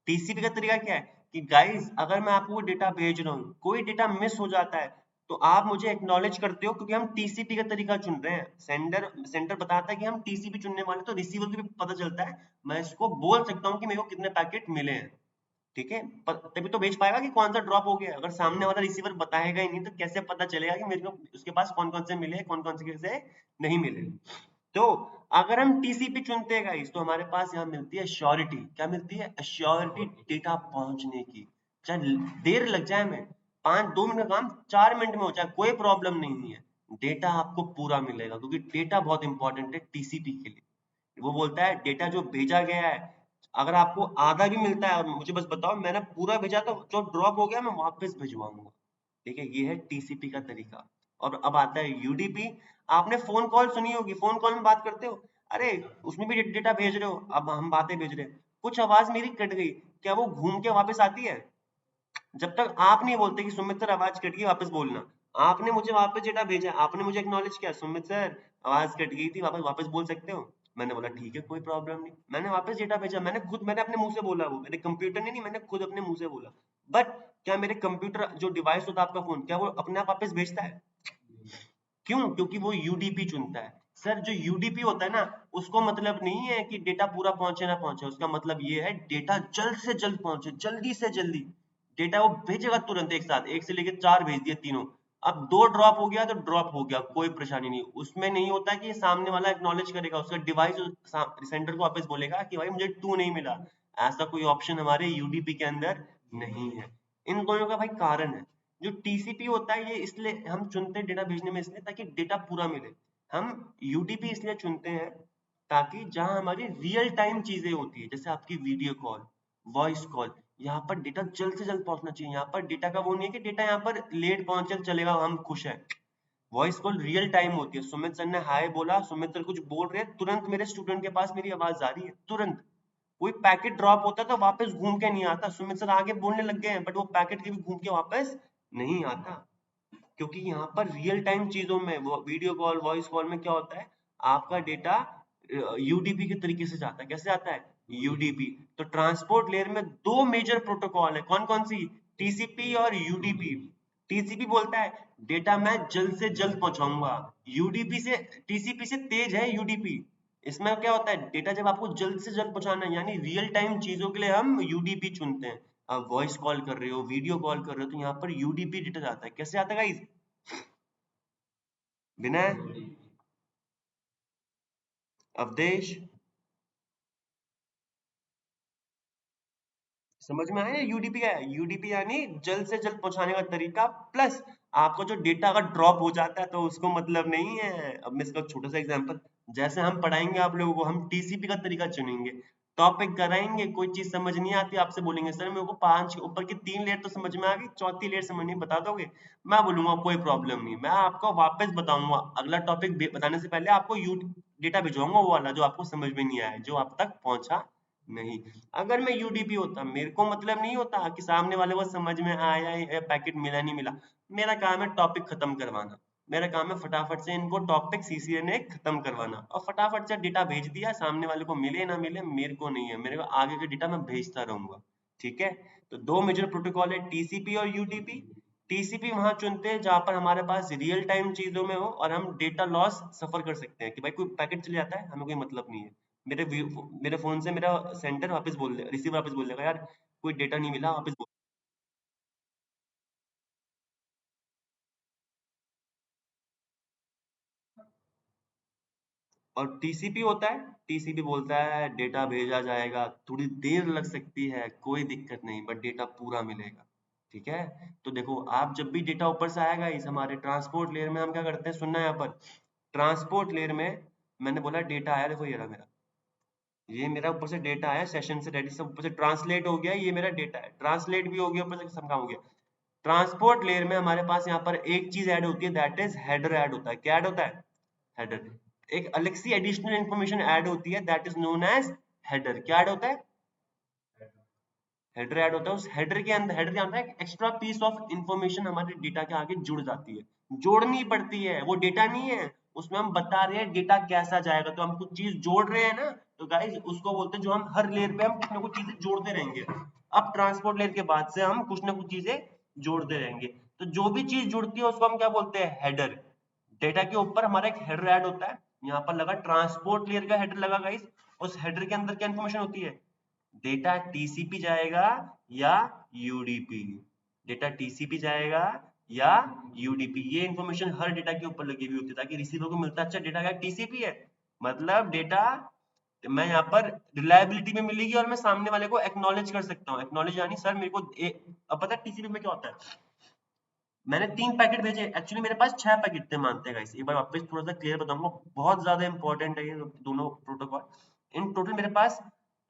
टीसीपी का तरीका क्या है कि गाइस, अगर मैं आपको डेटा भेज रहा हूँ, कोई डेटा मिस हो जाता है, तो आप मुझे एक्नॉलेज करते हो, क्योंकि हम टीसीपी का तरीका चुन रहे हैं। सेंडर बताता है कि हम टीसीपी चुनने वाले, तो रिसीवर को भी पता चलता है, मैं इसको बोल सकता हूँ कि मेरे को कितने पैकेट मिले हैं, ठीक है। तभी तो भेज पाएगा कि कौन सा ड्रॉप हो गया। अगर सामने वाला रिसीवर बताएगा ही नहीं, तो कैसे पता चलेगा कि मेरे को उसके पास कौन कौन से मिले, कौन कौन से नहीं मिले। तो अगर हम टीसीपी चुनते हैं गाइस, तो हमारे पास यहाँ मिलती है श्योरिटी। क्या मिलती है? श्योरिटी, डेटा पहुंचने की। चाहे देर लग जाए, हमें 2 मिनट का काम 4 मिनट में हो जाए, कोई प्रॉब्लम नहीं है, डेटा आपको पूरा मिलेगा, क्योंकि डेटा बहुत इंपॉर्टेंट है टीसीपी के लिए। वो बोलता है डेटा जो भेजा गया है, अगर आपको आधा भी मिलता है और मुझे बस बताओ, मैंने पूरा भेजा, तो जो ड्रॉप हो गया मैं वापस भिजवाऊंगा। ठीक है, ये है टीसीपी का तरीका। और अब आता है यूडीपी। आपने फोन कॉल सुनी होगी, फोन कॉल में बात करते हो, अरे उसमें भी डेटा भेज रहे हो, अब हम बातें भेज रहे हैं, कुछ आवाज मेरी कट गई, क्या वो घूम के वापस आती है? जब तक आप नहीं बोलते कि सुमित सर आवाज कट गई वापस बोलना। आपने मुझे वापस डेटा भेजा, आपने मुझे एक्नॉलेज किया, सुमित सर आवाज कट गई थी, वापस वापस बोल सकते हो? मैंने बोला ठीक है, कोई प्रॉब्लम नहीं, मैंने वापस डेटा भेजा। मैंने अपने मुंह से बोला, वो मेरे कंप्यूटर ने नहीं, मैंने खुद अपने मुंह से बोला। बट क्या मेरे कंप्यूटर जो डिवाइस होता है आपका फोन, क्या वो अपने आप वापस भेजता है? क्यों? क्योंकि वो यूडीपी चुनता है। सर जो यूडीपी होता है ना, उसको मतलब नहीं है कि डेटा पूरा पहुंचे ना पहुंचे, उसका मतलब ये है डेटा जल्द से जल्द पहुंचे, जल्दी से जल्दी। डेटा वो भेजेगा तुरंत, एक साथ 1 से लेकर 4 भेज दिए तीनों। अब 2 ड्रॉप हो गया तो ड्रॉप हो गया, कोई परेशानी नहीं। उसमें नहीं होता कि सामने वाला एक्नॉलेज करेगा, उसका डिवाइस सेंडर को वापस बोलेगा कि भाई मुझे 2 नहीं मिला। ऐसा कोई ऑप्शन हमारे यूडीपी के अंदर नहीं है। इन दोनों का भाई कारण है। जो टीसीपी होता है, ये इसलिए हम चुनते हैं डेटा भेजने में, इसलिए ताकि डेटा पूरा मिले। हम यूडीपी इसलिए चुनते हैं ताकि जहां हमारी रियल टाइम चीजें होती है, जैसे आपकी वीडियो कॉल, वॉइस कॉल, यहाँ पर डेटा जल्द से जल्द पहुंचना चाहिए। यहाँ पर डेटा का वो नहीं है कि डेटा यहाँ पर लेट पहुंचे चलेगा, हम खुश हैं। वॉइस कॉल रियल टाइम होती है। सुमित सर ने हाय बोला, सुमित सर कुछ बोल रहे हैं, तुरंत मेरे स्टूडेंट के पास मेरी आवाज आ रही है, तुरंत। कोई पैकेट ड्रॉप होता है तो वापस घूम के नहीं आता। सुमित सर आगे बोलने लग गए हैं, बट वो पैकेट कभी घूम के वापस नहीं आता, क्योंकि यहाँ पर रियल टाइम चीजों में वीडियो कॉल वॉइस कॉल में क्या होता है, आपका डेटा यूडीपी के तरीके से जाता है। कैसे जाता है? यूडीपी। तो ट्रांसपोर्ट लेयर में दो मेजर प्रोटोकॉल है, कौन कौन सी? टीसीपी और यूडीपी। टीसीपी बोलता है डेटा मैं जल्द से जल्द पहुंचाऊंगा, यूडीपी से, टीसीपी से तेज है यूडीपी। इसमें क्या होता है, डेटा जब आपको जल्द से जल्द पहुंचाना है, यानी रियल टाइम चीजों के लिए हम यूडीपी चुनते हैं। आप वॉइस कॉल कर रहे हो, वीडियो कॉल कर रहे हो, तो यहाँ पर यूडीपी डेटा जाता है। कैसे आता है गाइस? विनय, अवधेश, समझ में आया? यूडीपी क्या है? यूडीपी यानी जल्द से जल्द पहुंचाने का तरीका, प्लस आपको जो डेटा अगर ड्रॉप हो जाता है तो उसको मतलब नहीं है। अब मैं इसका छोटा सा एग्जांपल, जैसे हम पढ़ाएंगे आप लोगों को, हम टीसीपी का तरीका चुनेंगे, टॉपिक कराएंगे, कोई चीज समझ नहीं आती, आपसे बोलेंगे सर मेरे को पांच ऊपर की तीन लेयर तो समझ में आ गई, चौथी लेयर समझ नहीं, बता दोगे? मैं बोलूंगा कोई प्रॉब्लम नहीं, मैं आपको वापस बताऊंगा, अगला टॉपिक बताने से पहले आपको यू डेटा भिजवाऊंगा, वो वाला जो आपको समझ में नहीं आया, जो आप तक पहुंचा नहीं। अगर मैं यूडीपी होता, मेरे को मतलब नहीं होता कि सामने वाले को समझ में आया या पैकेट मिला नहीं मिला। मेरा काम है टॉपिक खत्म करवाना, मेरा काम है फटाफट से इनको टॉपिक सीसीए ने खत्म करवाना, और फटाफट से डेटा भेज दिया, सामने वाले को मिले ना मिले मेरे को नहीं है, मेरे को आगे का डेटा मैं भेजता रहूंगा। ठीक है? तो दो मेजर प्रोटोकॉल है, टीसीपी और यूडीपी। टीसीपी वहां चुनते हैं जहां पर हमारे पास रियल टाइम चीजों में हो और हम डेटा लॉस सफर कर सकते हैं, कि भाई कोई पैकेट चले जाता है, हमें कोई मतलब नहीं है, मेरे फोन से मेरा सेंटर वापस बोल दे, रिसीवर वापस बोल देगा यार कोई डेटा नहीं मिला, वापस बोल। और टीसीपी होता है, टीसीपी बोलता है डेटा भेजा जाएगा, थोड़ी देर लग सकती है, कोई दिक्कत नहीं, बट डेटा पूरा मिलेगा। ठीक है? तो देखो, आप जब भी डेटा ऊपर से आएगा, इस हमारे ट्रांसपोर्ट लेयर में हम क्या करते हैं, सुनना है यहाँ पर, ट्रांसपोर्ट लेयर में मैंने बोला डेटा आया, देखो ये रहा मेरा, ये मेरा ऊपर से डेटा आया, सेशन से रेडी सब ऊपर से ट्रांसलेट हो गया, ये मेरा डेटा है, ट्रांसलेट भी हो गया, ऊपर से सब काम हो गया। ट्रांसपोर्ट लेयर में हमारे पास यहाँ पर एक चीज ऐड होती है, दैट इज हेडर ऐड होता है। क्या ऐड होता है? हेडर। एक अलग सी एडिशनल इंफॉर्मेशन ऐड होती है, that is known as header. क्या ऐड होता है? हेडर ऐड होता है। उस हेडर के अंदर, हेडर क्या होता है, एक एक्स्ट्रा पीस ऑफ इंफॉर्मेशन हमारे डेटा के आगे जुड़ जाती है, जोड़नी पड़ती है, वो डेटा नहीं है, उसमें हम बता रहे हैं डेटा कैसा जाएगा, तो हम कुछ चीज जोड़ रहे हैं ना, तो गाइस उसको बोलते हैं, जो हम हर लेयर पे हम कुछ ना कुछ चीजें जोड़ते रहेंगे। अब ट्रांसपोर्ट लेयर के बाद से हम कुछ ना कुछ चीजें जोड़ते रहेंगे, तो जो भी चीज जुड़ती है उसको हम क्या बोलते हैं? हेडर। डेटा के ऊपर हमारा एक हेडर ऐड होता है, यहाँ पर लगा ट्रांसपोर्ट लेयर का हेडर लगा गाइस। उस हेडर के अंदर क्या इंफॉर्मेशन होती है? डेटा टीसीपी जाएगा या यूडीपी, डेटा टीसीपी जाएगा या यूडीपी, ये इंफॉर्मेशन हर डेटा के ऊपर लगी हुई होती है, ताकि रिसीवर को मिलता है अच्छा डेटा क्या टीसीपी है, मतलब डेटा मैं यहाँ पर रिलायबिलिटी में मिलेगी, और मैं सामने वाले को एक्नॉलेज कर सकता हूँ। एक्नॉलेज यानी सर मेरे को अब पता है टीसीपी में क्या होता है, मैंने 3 पैकेट भेजे, एक्चुअली मेरे पास 6 पैकेट थे, मानते हैं गाइस, एक बार वापस थोड़ा सा क्लियर बताऊंगा, बहुत ज्यादा इंपॉर्टेंट है ये दोनों प्रोटोकॉल। इन टोटल मेरे पास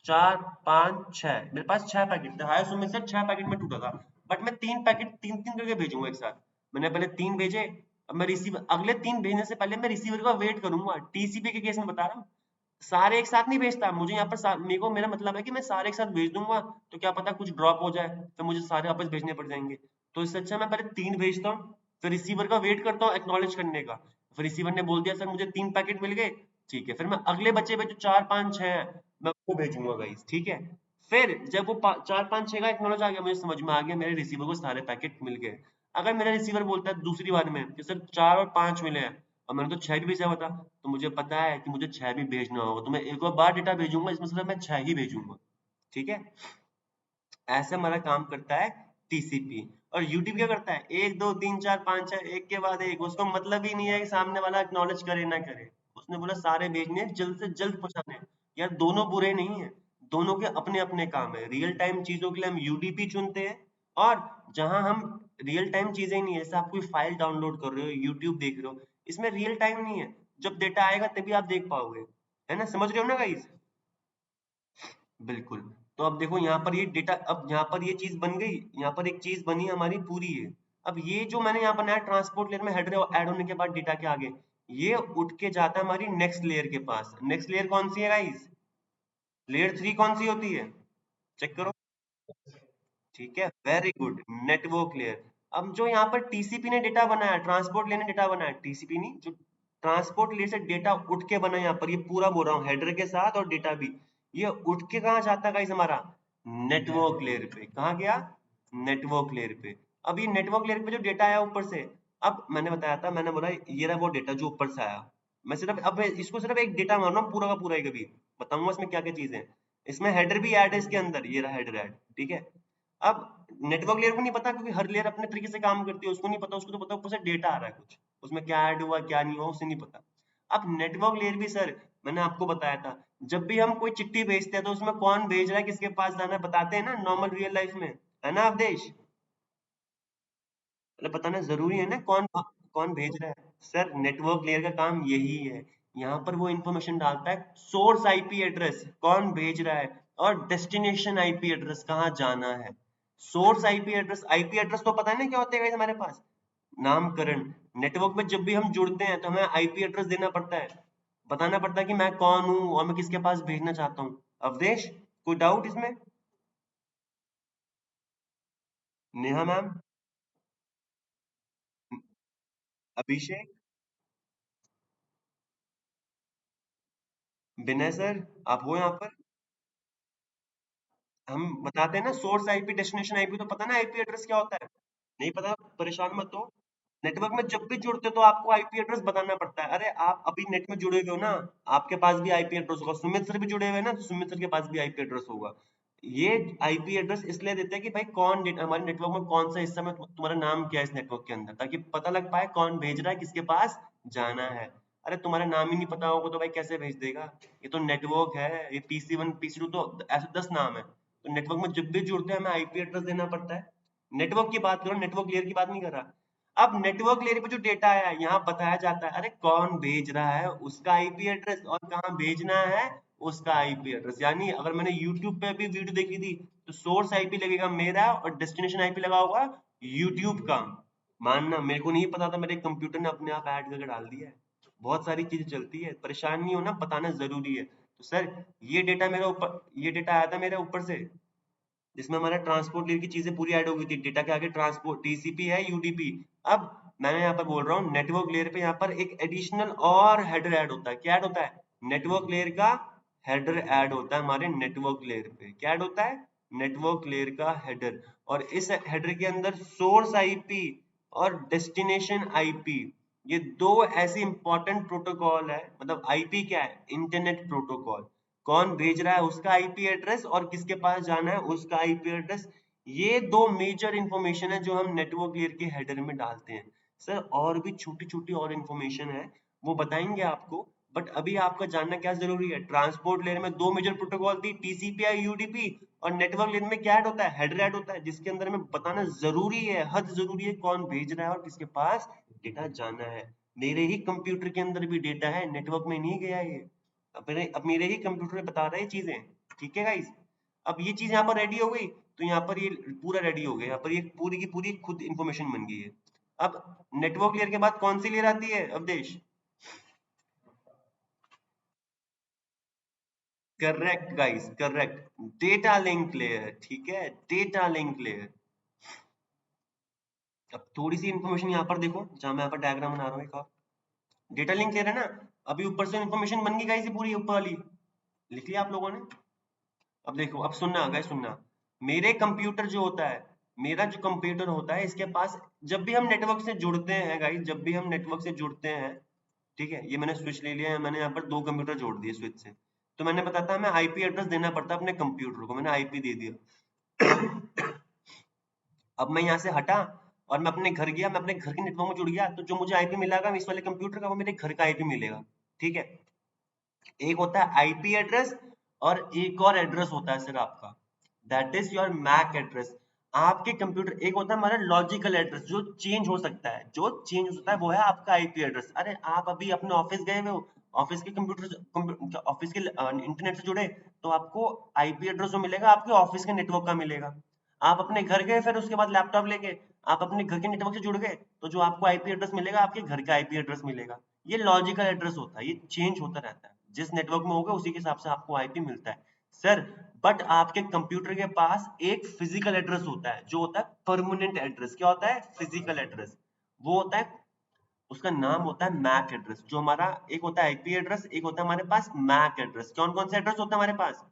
4 5 6, मेरे पास 6 पैकेट थे, हाईएस्ट उनमें से 6 पैकेट में टूटा था, बट मैं 3 पैकेट 3 करके भेजूंगा एक साथ। मैंने पहले 3 भेजे, अब मैं रिसीवर अगले 3 भेजने से पहले मैं रिसीवर का वेट करूंगा, टीसीपी के केस में बता रहा हूँ, सारे एक साथ नहीं भेजता, मुझे यहाँ पर मेरे को मेरा मतलब है कि मैं सारे एक साथ भेज दूंगा, तो क्या पता कुछ ड्रॉप हो जाए, तो मुझे सारे वापस भेजने पड़ जाएंगे। तो इससे अच्छा मैं पहले 3 भेजता हूँ, फिर रिसीवर का वेट करता हूँ एक्नॉलेज करने का, फिर रिसीवर ने बोल दिया सर मुझे 3 पैकेट मिल गए, ठीक है, फिर मैं अगले बचे हुए जो 4 5 6 है मैं वो भेजूंगा गाइस। ठीक है? फिर जब वो 4 5 6 का एक्नॉलेज आ गया, मुझे समझ में आ गया मेरे रिसीवर को सारे पैकेट मिल गए। अगर मेरा रिसीवर बोलता है दूसरी बार में कि सर 4 और 5 मिले हैं, और मैंने तो 6 भी भेजा हुआ था, तो मुझे पता है कि मुझे 6 भी भेजना होगा, तो मैं एक और बार डेटा भेजूंगा, इसमें सिर्फ मैं 6 ही भेजूंगा। ठीक है? ऐसे हमारा काम करता है टीसीपी। और यूटीपी क्या करता है? 1 2 3 4 5 6 एक के बाद एक, उसको मतलब ही नहीं है कि सामने वाला एक्नॉलेज करे ना करे, उसने बोला सारे भेजने हैं, जल्द से जल्द पहुंचाने हैं। यार दोनों बुरे नहीं है, दोनों के अपने अपने काम है। रियल टाइम चीजों के लिए हम यूडीपी चुनते हैं, और जहां हम रियल टाइम चीजें नहीं है, जैसे आप कोई फाइल डाउनलोड कर रहे हो, यूट्यूब देख रहे हो, इसमें रियल टाइम नहीं है, जब डेटा आएगा तभी आप देख पाओगे, है ना? समझ रहे हो ना गाइस? बिल्कुल। तो अब देखो यहाँ पर ये डेटा, अब यहाँ पर ये चीज बन गई, यहाँ पर एक चीज बनी हमारी पूरी है। अब ये जो मैंने यहाँ बनाया ट्रांसपोर्ट लेयर में हेडर ऐड होने के बाद डेटा के आगे, ये उठ के जाता है हमारी नेक्स्ट लेयर के पास। नेक्स्ट लेयर कौन सी है गाइस? लेयर 3 कौन सी होती है, चेक करो। ठीक है, वेरी गुड, नेटवर्क लेयर। अब जो यहाँ पर टीसीपी ने डेटा बनाया, ट्रांसपोर्ट लेयर ने डेटा बनाया, टीसीपी नहीं, जो ट्रांसपोर्ट लेयर से डेटा उठ के बना, यहाँ पर ये पूरा बोल रहा हूँ, हेडर के साथ और डेटा भी, ये उठ के कहाँ जाता है गाइस हमारा, नेटवर्क लेयर पे। कहाँ गया, नेटवर्क लेयर पे। अब ये नेटवर्क लेयर पे जो डेटा आया ऊपर से, अब मैंने बताया था, मैंने बोला ये रहा वो डेटा जो ऊपर से आया। मैं सिर्फ अब इसको सिर्फ एक डेटा मान रहा हूँ, पूरा का पूरा ही, कभी बताऊंगा इसमें क्या क्या चीजें हैं। इसमें हेडर भी ऐड है इसके अंदर, ये रहा हेडर ऐड, ठीक है। अब नेटवर्क लेयर को नहीं पता, क्योंकि हर लेयर अपने तरीके से काम करती है, उसको नहीं पता, उसको तो पता ऊपर से डेटा आ रहा है कुछ, उसमें क्या ऐड हुआ क्या नहीं हुआ उसे नहीं पता। अब नेटवर्क लेयर भी सर, मैंने आपको बताया था, जब भी हम कोई चिट्ठी भेजते हैं तो उसमें कौन भेज रहा है, किसके पास जाना है, बताते हैं ना नॉर्मल रियल लाइफ में, है ना अवधेश, मतलब बताना जरूरी है ना, कौन कौन भेज रहा है। सर नेटवर्क लेयर का काम यही है, यहाँ पर वो इंफॉर्मेशन डालता है, सोर्स आईपी एड्रेस कौन भेज रहा है, और डेस्टिनेशन आईपी एड्रेस कहाँ जाना है। सोर्स आईपी एड्रेस तो पता है ना क्या होता है guys हमारे पास, नामकरण। नेटवर्क में जब भी हम जुड़ते हैं तो हमें आईपी एड्रेस देना पड़ता है, बताना पड़ता है कि मैं कौन हूँ और मैं किसके पास भेजना चाहता हूँ। अवधेश, कोई डाउट इसमें, नेहा मैम, अभिषेक, विनय सर, आप हो यहाँ पर। हम बताते हैं ना, सोर्स आईपी डेस्टिनेशन आईपी, तो पता ना आईपी एड्रेस क्या होता है, नहीं पता, परेशान मत हो। नेटवर्क में जब भी जुड़ते हो तो आपको आईपी एड्रेस बताना पड़ता है। अरे आप अभी नेट में जुड़े हुए हो ना, आपके पास भी आईपी एड्रेस होगा, सुमित सर भी जुड़े हुए हैं ना, तो सुमित सर के पास भी आईपी एड्रेस होगा। ये आईपी एड्रेस इसलिए देते हैं कि भाई कौन हमारे नेटवर्क में कौन सा हिस्सा में, तुम्हारा नाम क्या है इस नेटवर्क के अंदर, ताकि पता लग पाए कौन भेज रहा है, किसके पास जाना है। अरे तुम्हारा नाम ही नहीं पता होगा तो भाई कैसे भेज देगा, ये तो नेटवर्क है, ये पीसी 1 पीसी 2 तो ऐसे 10 नाम है। तो नेटवर्क में जब भी जुड़ते हैं हमें आईपी एड्रेस देना पड़ता है। नेटवर्क की बात करो, नेटवर्क लेयर की बात नहीं कर रहा। अब नेटवर्क लेयर पे जो डेटा है यहाँ बताया जाता है, अरे कौन भेज रहा है उसका आईपी एड्रेस, और कहाँ भेजना है उसका आईपी एड्रेस। यानी अगर मैंने यूट्यूब पे भी वीडियो देखी थी तो सोर्स आईपी लगेगा मेरा और डेस्टिनेशन आईपी लगा होगा यूट्यूब का। मानना, मेरे को नहीं पता था, मेरे कंप्यूटर ने अपने आप ऐड करके डाल दिया है। बहुत सारी चीजें चलती है, परेशान नहीं होना, बताना जरूरी है। तो सर ये डेटा मेरा ऊपर, ये डेटा आया था मेरे ऊपर से, जिसमें हमारा ट्रांसपोर्ट लेयर की चीजें पूरी ऐड हो गई थी, डेटा के आगे ट्रांसपोर्ट टीसीपी है यूडीपी। अब मैंने यहाँ पर बोल रहा हूँ नेटवर्क लेयर पे, यहाँ पर एक एडिशनल और हेडर ऐड होता है। क्या ऐड होता है, नेटवर्क लेयर का हेडर ऐड होता है हमारे नेटवर्क लेयर पे। क्या ऐड होता है, नेटवर्क लेयर का हेडर। और इस हेडर के अंदर सोर्स आईपी और डेस्टिनेशन आईपी, ये दो ऐसे इंपॉर्टेंट प्रोटोकॉल है। मतलब आईपी क्या है, इंटरनेट प्रोटोकॉल, कौन भेज रहा है उसका आईपी एड्रेस और किसके पास जाना है उसका आईपी एड्रेस। ये दो मेजर इंफॉर्मेशन है जो हम नेटवर्क लेयर के हेडर में डालते हैं। सर और भी छोटी छोटी और इंफॉर्मेशन है, वो बताएंगे आपको, बट अभी आपका जानना क्या जरूरी है, ट्रांसपोर्ट लेयर में दो मेजर प्रोटोकॉल थी, टीसीपी यूडीपी, और नेटवर्क लेयर में क्या ऐड होता है, हेडर ऐड होता है, जिसके अंदर में बताना जरूरी है, हद जरूरी है, कौन भेज रहा है और किसके पास डेटा जाना है। मेरे ही कंप्यूटर के अंदर भी डेटा है, नेटवर्क में नहीं गया ये, अब मेरे ही कंप्यूटर में बता रहे हैं चीजें। ठीक है गाइस, अब ये चीज यहाँ पर रेडी हो गई, तो यहाँ पर ये पूरा रेडी हो गया, यहाँ पर ये पूरी की पूरी खुद इंफॉर्मेशन बन गई है। अब नेटवर्क लेयर के बाद कौन सी लेयर आती है Awdhesh, correct guys, correct, data link layer. ठीक है, डेटा लिंक लेयर। अब थोड़ी सी इंफॉर्मेशन यहाँ पर देखो, जहां मैं यहाँ पर डायग्राम बना रहा हूँ एक और, डेटा लिंक लेयर है ना, अभी ऊपर से इंफॉर्मेशन बन गई गाइस, ये पूरी ऊपर वाली लिख लिया आप लोगों ने। अब देखो, अब सुनना गाइस, सुनना, मेरे कंप्यूटर जो होता है, मेरा जो कंप्यूटर होता है इसके पास, जब भी हम नेटवर्क से जुड़ते हैं गाइस, जब भी हम नेटवर्क से जुड़ते हैं, ठीक है, ये मैंने स्विच ले लिया है, मैंने यहाँ पर दो कंप्यूटर जोड़ दिए स्विच से, तो मैंने बताया था हमें आईपी एड्रेस देना पड़ता है अपने कंप्यूटर को, मैंने आईपी दे दिया। अब मैं यहाँ से हटा और मैं अपने घर गया, मैं अपने घर के नेटवर्क में जुड़ गया, तो जो मुझे आईपी मिलेगा इस वाले कंप्यूटर का, वो मेरे घर का आईपी मिलेगा। ठीक है, एक होता है आईपी एड्रेस और एक और एड्रेस होता है सर आपका, that is your MAC address. आपके कंप्यूटर, एक होता है हमारा लॉजिकल एड्रेस जो चेंज हो सकता है, जो चेंज हो सकता है वो है आपका आईपी एड्रेस। अरे आप अभी अपने ऑफिस गए हुए हो, ऑफिस के कंप्यूटर, ऑफिस के इंटरनेट से जुड़े, तो आपको आईपी एड्रेस जो मिलेगा आपके ऑफिस के नेटवर्क का मिलेगा। आप अपने घर गए, फिर उसके बाद लैपटॉप लेके आप अपने घर के नेटवर्क से जुड़ गए, तो जो आपको आईपी एड्रेस मिलेगा आपके घर का आईपी एड्रेस मिलेगा। ये लॉजिकल एड्रेस होता है, ये चेंज होता रहता है, जिस नेटवर्क में होगा उसी के हिसाब से आपको आईपी मिलता है। सर बट आपके कंप्यूटर के पास एक फिजिकल एड्रेस होता है, जो होता है परमानेंट एड्रेस। क्या होता है? Physical address. वो होता है, उसका नाम होता है मैक एड्रेस। जो हमारा एक होता है आईपी एड्रेस, एक होता है हमारे पास मैक एड्रेस। कौन कौन से एड्रेस होता है हमारे पास?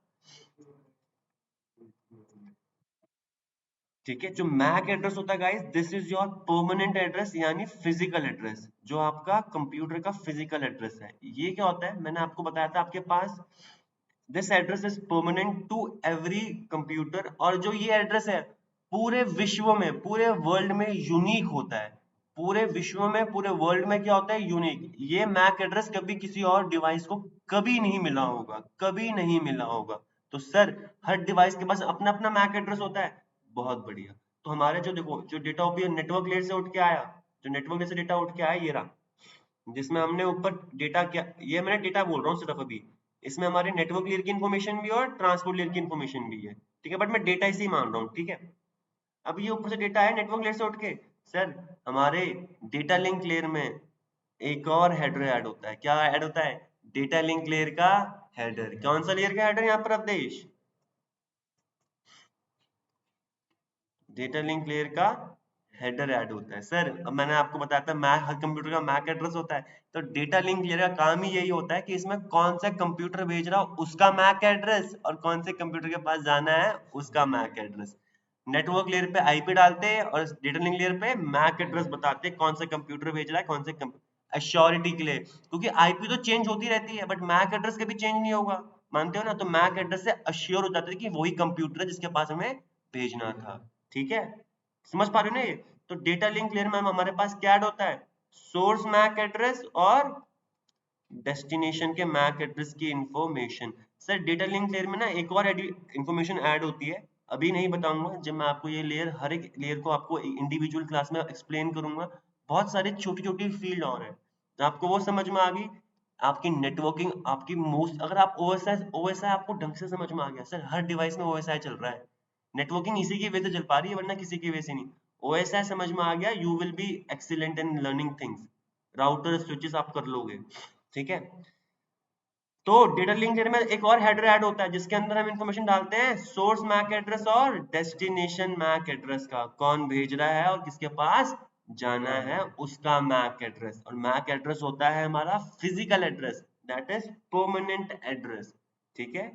ठीक है, जो मैक एड्रेस होता है guys, this is your permanent address, यानी फिजिकल एड्रेस, जो आपका कंप्यूटर का फिजिकल एड्रेस है। ये क्या होता है, मैंने आपको बताया था आपके पास this address is permanent to every computer, और जो ये एड्रेस है पूरे विश्व में, पूरे वर्ल्ड में यूनिक होता है। पूरे विश्व में, पूरे वर्ल्ड में क्या होता है? यूनिक। ये मैक एड्रेस कभी किसी और डिवाइस को कभी नहीं मिला होगा, कभी नहीं मिला होगा। तो सर हर डिवाइस के पास अपना अपना मैक एड्रेस होता है। बहुत बढ़िया। तो हमारे जो देखो, जो डेटा नेटवर्क लेयर से उठ के आया, जो नेटवर्क लेयर से डेटा उठ के आया, ये रहा, जिसमें हमने ऊपर डेटा क्या, ये मैंने डेटा बोल रहा हूँ सिर्फ अभी, इसमें हमारे नेटवर्क लेयर की इन्फॉर्मेशन भी है और ट्रांसपोर्ट लेयर की इन्फॉर्मेशन भी है। ठीक है, बट मैं डेटा इसे ही मान रहा हूँ। ठीक है, अब ये ऊपर से डेटा है नेटवर्क लेयर से उठ के, सर हमारे डेटा लिंक लेयर में एक और हेडर ऐड होता है। क्या ऐड होता है? डेटा लिंक लेयर का हेडर। कौन सा लेयर का हेडर यहाँ पर अवधेश? डेटा लिंक लेयर का हेडर ऐड होता है। सर अब मैंने आपको बताया था मैक, हर कंप्यूटर का मैक एड्रेस होता है, तो डेटा लिंक लेयर का काम ही यही होता है कि इसमें कौन सा कंप्यूटर भेज रहा हो उसका मैक एड्रेस, और कौन से कंप्यूटर के पास जाना है उसका मैक एड्रेस। नेटवर्क लेयर पे आईपी डालते हैं और डेटा लिंक लेयर पे मैक एड्रेस बताते हैं कौन सा कंप्यूटर भेज रहा है, कौन से एश्योरिटी के लिए, क्योंकि आईपी तो चेंज होती रहती है बट मैक एड्रेस कभी चेंज नहीं होगा, मानते हो ना? तो मैक एड्रेस से अश्योर हो जाते हैं कि वही कंप्यूटर है जिसके पास हमें भेजना था। ठीक है, समझ पा रहे हो ना ये? तो डेटा लिंक लेयर में हमारे पास क्या ऐड होता है? सोर्स मैक एड्रेस और डेस्टिनेशन के मैक एड्रेस की information. Sir data link layer में ना एक और इंफॉर्मेशन ऐड होती है, अभी नहीं बताऊंगा, जब मैं आपको ये लेयर, हर एक लेयर को आपको इंडिविजुअल क्लास में एक्सप्लेन करूंगा। बहुत सारी छोटी छोटी फील्ड और है, तो आपको वो समझ में आ गई। आपकी नेटवर्किंग, आपकी मोस्ट, अगर आप ओएसआई आपको ढंग से समझ में आ गया, सर हर डिवाइस में ओएसआई चल रहा है, नेटवर्किंग इसी की वजह से चल पा रही है, वरना किसी की वजह से नहीं। ओएसआई समझ में आ गया, you will be excellent in learning things. Router switches आप कर लोगे। ठीक है, तो डेटा लिंक लेयर में एक और हेडर ऐड होता है जिसके अंदर हम इंफॉर्मेशन डालते हैं सोर्स मैक एड्रेस और डेस्टिनेशन मैक एड्रेस का, कौन भेज रहा है और किसके पास जाना है उसका मैक एड्रेस। और मैक एड्रेस होता है हमारा physical address, that is permanent address. ठीक है,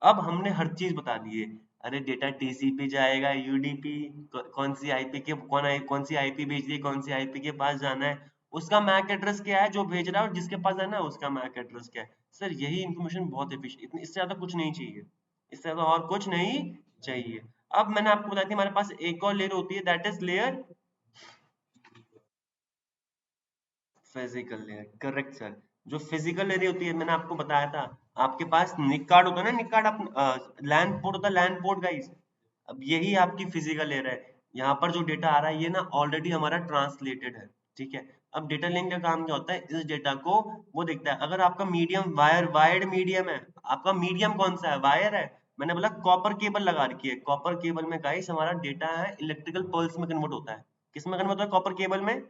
अब हमने हर चीज बता दी है। अरे डेटा टीसीपी जाएगा, यूडीपी, कौन सी आईपी के, कौन सी आईपी भेज रही है, कौन सी आईपी के पास जाना है, उसका मैक एड्रेस क्या है, जो भेज रहा है और जिसके पास जाना है उसका मैक एड्रेस क्या है। सर यही इन्फॉर्मेशन बहुत एफिशिएंट, इतनी, इससे ज्यादा कुछ नहीं चाहिए, इससे ज्यादा और कुछ नहीं चाहिए। अब मैंने आपको बताया थी हमारे पास एक और लेयर होती है, that is layer physical layer. Correct sir, जो फिजिकल लेयर होती है मैंने आपको बताया था, आपके पास निक कार्ड होता है ना, निक कार्ड, लैन पोर्ट होता है, लैन पोर्ट गाइस। अब यही आपकी फिजिकल लेयर है। यहाँ पर जो डेटा आ रहा है ये ना ऑलरेडी हमारा ट्रांसलेटेड है। ठीक है, अब डेटा लिंक का काम क्या होता है, इस डेटा को वो देखता है, अगर आपका मीडियम वायर्ड मीडियम है, आपका मीडियम कौन सा है, वायर है, मैंने बोला कॉपर केबल लगा रखी है, कॉपर केबल में गाइस हमारा डेटा है इलेक्ट्रिकल पल्स में कन्वर्ट होता है। किस में कन्वर्ट होता है? कॉपर केबल में।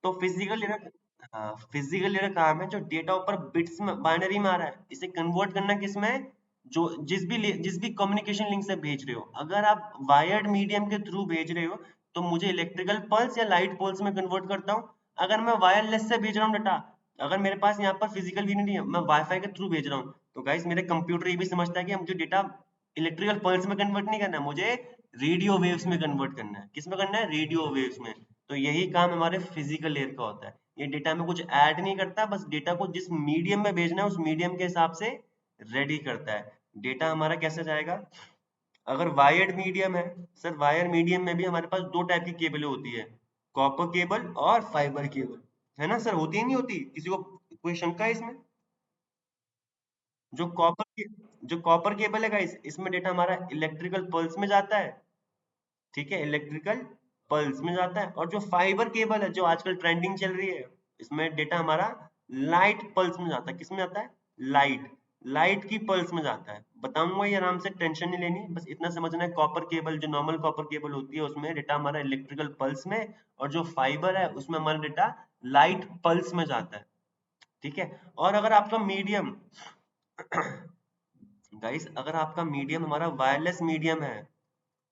तो फिजिकल लेयर, हाँ फिजिकल लेयर का काम है जो डेटा ऊपर बिट्स में, बाइनरी में आ रहा है, इसे कन्वर्ट करना किसमें, जो जिस भी कम्युनिकेशन लिंक से भेज रहे हो। अगर आप वायर्ड मीडियम के थ्रू भेज रहे हो तो मुझे इलेक्ट्रिकल पल्स या लाइट पल्स में कन्वर्ट करता हूँ। अगर मैं वायरलेस से भेज रहा हूँ डाटा, अगर मेरे पास यहाँ पर फिजिकल भी नहीं है, मैं वाईफाई के थ्रू भेज रहा हूँ, तो गाइस मेरे कंप्यूटर ये भी समझता है कि मुझे डेटा इलेक्ट्रिकल पल्स में कन्वर्ट नहीं करना है, मुझे रेडियो वेव्स में कन्वर्ट करना है। किस में करना है? रेडियो वेव्स में। तो यही काम हमारे फिजिकल लेयर का होता है, ये डेटा में कुछ ऐड नहीं करता, बस डेटा को जिस मीडियम में भेजना है उस मीडियम के हिसाब से रेडी करता है। डेटा हमारा कैसे जाएगा? अगर वायर्ड मीडियम है, सर वायर मीडियम में भी हमारे पास दो टाइप की केबल होती है, कॉपर केबल और फाइबर केबल, है ना सर? होती ही नहीं होती? किसी को कोई शंका है इसमें? जो कॉपर के जो कॉपर केबल है गाइस, इसमें डेटा हमारा इलेक्ट्रिकल पल्स में जाता है। ठीक है, इलेक्ट्रिकल पल्स में जाता है। और जो फाइबर केबल है जो आजकल ट्रेंडिंग चल रही है, इसमें डेटा हमारा लाइट पल्स में जाता है। किस में जाता है? लाइट, लाइट की पल्स में जाता है। बताऊंगा ये आराम से, टेंशन नहीं लेनी, बस इतना समझना है, कॉपर केबल, जो नॉर्मल कॉपर केबल होती है उसमें डेटा हमारा इलेक्ट्रिकल पल्स में, और जो फाइबर है उसमें हमारा डेटा लाइट पल्स में जाता है। ठीक है, और अगर आपका मीडियम गाइस अगर आपका मीडियम हमारा वायरलेस मीडियम है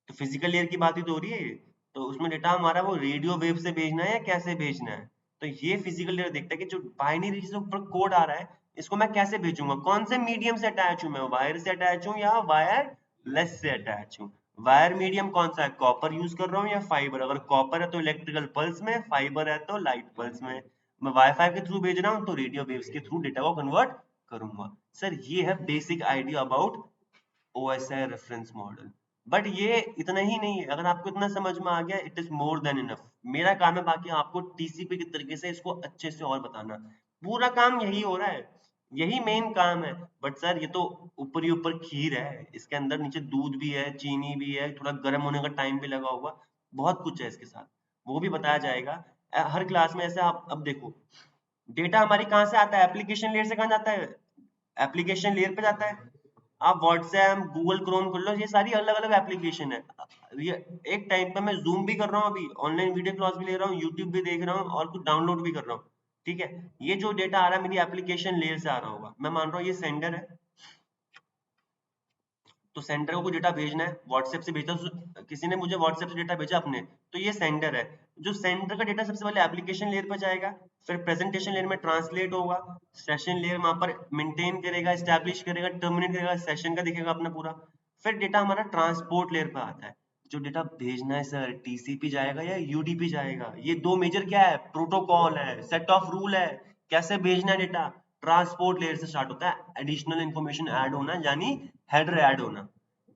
तो फिजिकल लेयर की बात ही तो हो रही है। तो उसमें डेटा हमारा वो रेडियो वेव से भेजना है या कैसे भेजना है, तो ये फिजिकल लेयर देखता है कि जो बाइनरी से ऊपर कोड आ रहा है इसको मैं कैसे भेजूंगा, कौन से मीडियम से अटैच हूँ, मैं वायर से अटैच हूँ या वायरलेस से अटैच हूँ। वायर मीडियम कौन सा है, कॉपर यूज कर रहा हूँ या फाइबर, अगर कॉपर है तो इलेक्ट्रिकल पल्स में, फाइबर है तो लाइट पल्स में। मैं वाईफाई के थ्रू भेज रहा हूँ तो रेडियो वेव्स के थ्रू डेटा को कन्वर्ट करूंगा। सर ये है basic idea about OSI reference model. But ये इतना ही नहीं है, अगर आपको इतना समझ में आ गया it is more than enough. मेरा काम है बाकी आपको TCP के तरीके से इसको अच्छे से और बताना। पूरा काम यही हो रहा है, यही मेन काम है। बट सर ये तो ऊपर ही ऊपर खीर है, इसके अंदर नीचे दूध भी है, चीनी भी है, थोड़ा गर्म होने का टाइम भी लगा होगा, बहुत कुछ है इसके साथ, वो भी बताया जाएगा हर क्लास में। ऐसे आप अब देखो डेटा हमारी कहाँ से आता है, एप्लीकेशन लेयर से कहाँ जाता है, एप्लीकेशन लेयर पे जाता है। आप व्हाट्सएप गूगल क्रोम कर लो, ये सारी अलग अलग एप्लीकेशन है। ये एक टाइम पे मैं जूम भी कर रहा हूँ, अभी ऑनलाइन वीडियो क्लास भी ले रहा हूँ, यूट्यूब भी देख रहा हूँ और कुछ डाउनलोड भी कर रहा हूँ। ठीक है, ये जो डेटा आ रहा है मेरी एप्लीकेशन लेयर से आ रहा होगा, मैं मान रहा हूँ ये सेंडर है, तो सेंडर को कोई डेटा भेजना है, व्हाट्सएप से भेजता है, किसी ने मुझे व्हाट्सएप से डेटा भेजा अपने, तो ये सेंडर है। जो सेंडर का डेटा सबसे पहले एप्लीकेशन लेयर पर जाएगा, फिर प्रेजेंटेशन लेयर में ट्रांसलेट होगा, सेशन लेयर वहां पर मेंटेन करेगा, स्टैब्लिश करेगा, टर्मिनेट करेगा, सेशन का दिखेगा अपना पूरा। फिर डेटा हमारा ट्रांसपोर्ट लेयर पे आता है, जो डेटा भेजना है सर TCP जाएगा या UDP जाएगा। ये दो मेजर क्या है, प्रोटोकॉल है, सेट ऑफ रूल है, कैसे भेजना है डेटा। ट्रांसपोर्ट लेयर से स्टार्ट होता है एडिशनल इंफॉर्मेशन ऐड होना, यानी हेडर ऐड होना।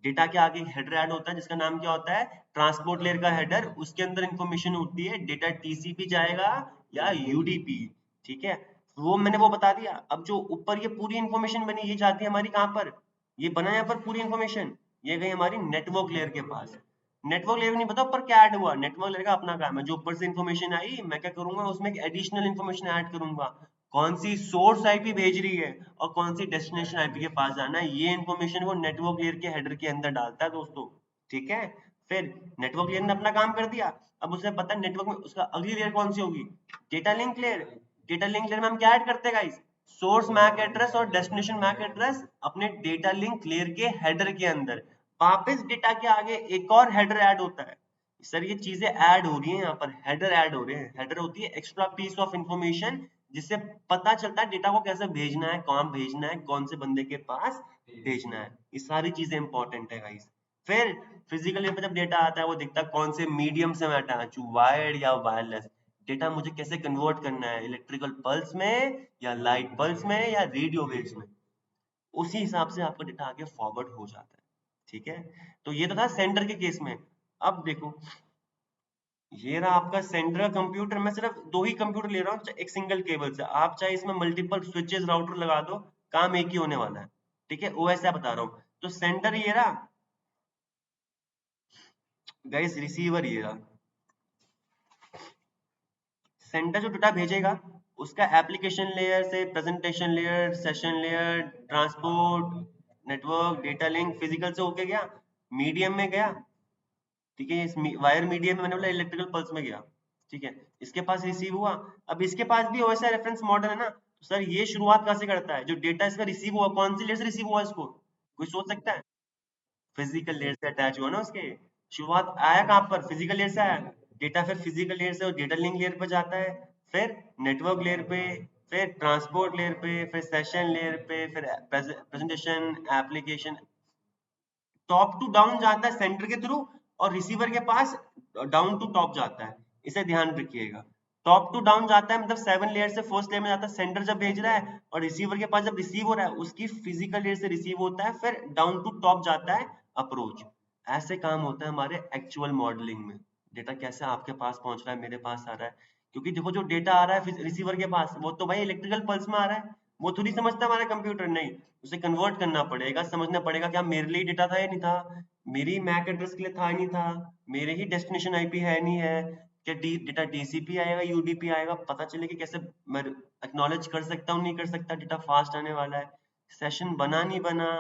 डेटा के आगे हेडर ऐड होता है जिसका नाम क्या होता है, ट्रांसपोर्ट लेयर का हेडर, उसके अंदर इंफॉर्मेशन होती है, डेटा TCP जाएगा या UDP। ठीक है, वो मैंने वो बता दिया। अब जो ऊपर ये पूरी इंफॉर्मेशन बनी ये जाती है हमारी कहाँ पर, ये बना यहाँ पर पूरी इंफॉर्मेशन, ये गई हमारी नेटवर्क लेयर के पास। नेटवर्क लेयर नहीं पता ऊपर क्या ऐड हुआ, नेटवर्क लेयर का अपना काम है, जो ऊपर से इंफॉर्मेशन आई मैं क्या करूंगा उसमें एक एडिशनल इंफॉर्मेशन ऐड करूंगा, कौन सी सोर्स IP भेज रही है और कौन सी डेस्टिनेशन IP के पास जाना है, ये इंफॉर्मेशन वो नेटवर्क लेयर के हेडर के अंदर डालता है दोस्तों। ठीक है, फिर नेटवर्क लेयर ने अपना काम कर दिया, अब उसे पता है नेटवर्क में उसका अगली लेयर कौन सी होगी, data link layer. Data link layer में हम क्या ऐड करते हैं गाइस, सोर्स मैक एड्रेस और डेस्टिनेशन मैक एड्रेस अपने डेटा लिंक लेयर के हेडर के अंदर। वापस डेटा के आगे एक और हेडर ऐड होता है। सर ये चीजें ऐड हो रही हैं यहाँ पर, हेडर ऐड हो रहे हैं, हेडर होती है एक्स्ट्रा पीस ऑफ इंफॉर्मेशन जिससे पता चलता है डेटा को कैसे भेजना है, कहाँ भेजना है, कौन से बंदे के पास भेजना है, ये सारी चीजें इंपॉर्टेंट है गाइस। फिर फिजिकल लेयर पे जब डेटा आता है वो दिखता है कौन से मीडियम से मैं अटैच हूँ, वायर्ड या वायरलेस। डेटा मुझे कैसे कन्वर्ट करना है, इलेक्ट्रिकल पल्स में या लाइट पल्स में या रेडियो वेव्स में, उसी हिसाब से आपका डेटा आगे फॉरवर्ड हो जाता है। ठीक है, तो ये तो था सेंडर के केस में। अब देखो ये रहा आपका सेंटर का कंप्यूटर, मैं सिर्फ दो ही कंप्यूटर ले रहा हूँ एक सिंगल केबल से, आप चाहे इसमें मल्टीपल स्विचेस राउटर लगा दो, काम एक ही होने वाला है। ठीक है, OSI बता रहा हूँ। तो सेंटर ये रहा गाइस, रिसीवर ये रहा। सेंटर जो डेटा भेजेगा उसका एप्लीकेशन लेयर से presentation layer, session layer, transport network, data link, physical से होके गया, मीडियम में गया। ठीक है, इस वायर मीडियम में मैंने बोला इलेक्ट्रिकल पल्स में गया। ठीक है, इसके पास रिसीव हुआ, अब इसके पास भी OSI रेफरेंस मॉडल है ना, तो सर ये शुरुआत कहाँ से करता है, जो डेटा इसका रिसीव हुआ कौन सी लेयर से रिसीव हुआ, इसको कोई सोच सकता है, फिजिकल लेयर से अटैच हुआ ना उसके, शुरुआत आया कहाँ पर, फिजिकल लेयर से आया। डेटा फिर फिजिकल लेयर से डेटा लिंक लेयर पे जाता है, फिर नेटवर्क लेयर पे, फिर ट्रांसपोर्ट लेयर पे, फिर सेशन लेयर पे, फिर presentation application, top to down जाता है सेंटर के थ्रू, और रिसीवर के पास डाउन टू टॉप जाता है। इसे ध्यान रखिएगा, टॉप टू डाउन जाता है मतलब 7 लेयर से फर्स्ट लेयर में जाता है सेंटर जब भेज रहा है, और रिसीवर के पास जब रिसीव हो रहा है उसकी फिजिकल लेयर से रिसीव होता है, फिर डाउन टू टॉप जाता है अप्रोच। ऐसे काम होता है हमारे एक्चुअल मॉडलिंग में, डेटा कैसे आपके पास पहुंच रहा है, मेरे पास आ रहा है, क्योंकि देखो जो डेटा आ रहा है रिसीवर के पास वो तो भाई इलेक्ट्रिकल पल्स में आ रहा है, वो थोड़ी समझता हमारा कंप्यूटर, नहीं, उसे कन्वर्ट करना पड़ेगा, समझना पड़ेगा क्या मेरे लिए डेटा था या नहीं था, मेरी मैक एड्रेस के लिए था या नहीं था, मेरे ही डेस्टिनेशन IP है नहीं है, क्या डेटा TCP आएगा UDP आएगा, पता चले कि कैसे मैं एक्नॉलेज कर सकता हूँ नहीं कर सकता, डेटा फास्ट आने वाला है, सेशन बना नहीं बना।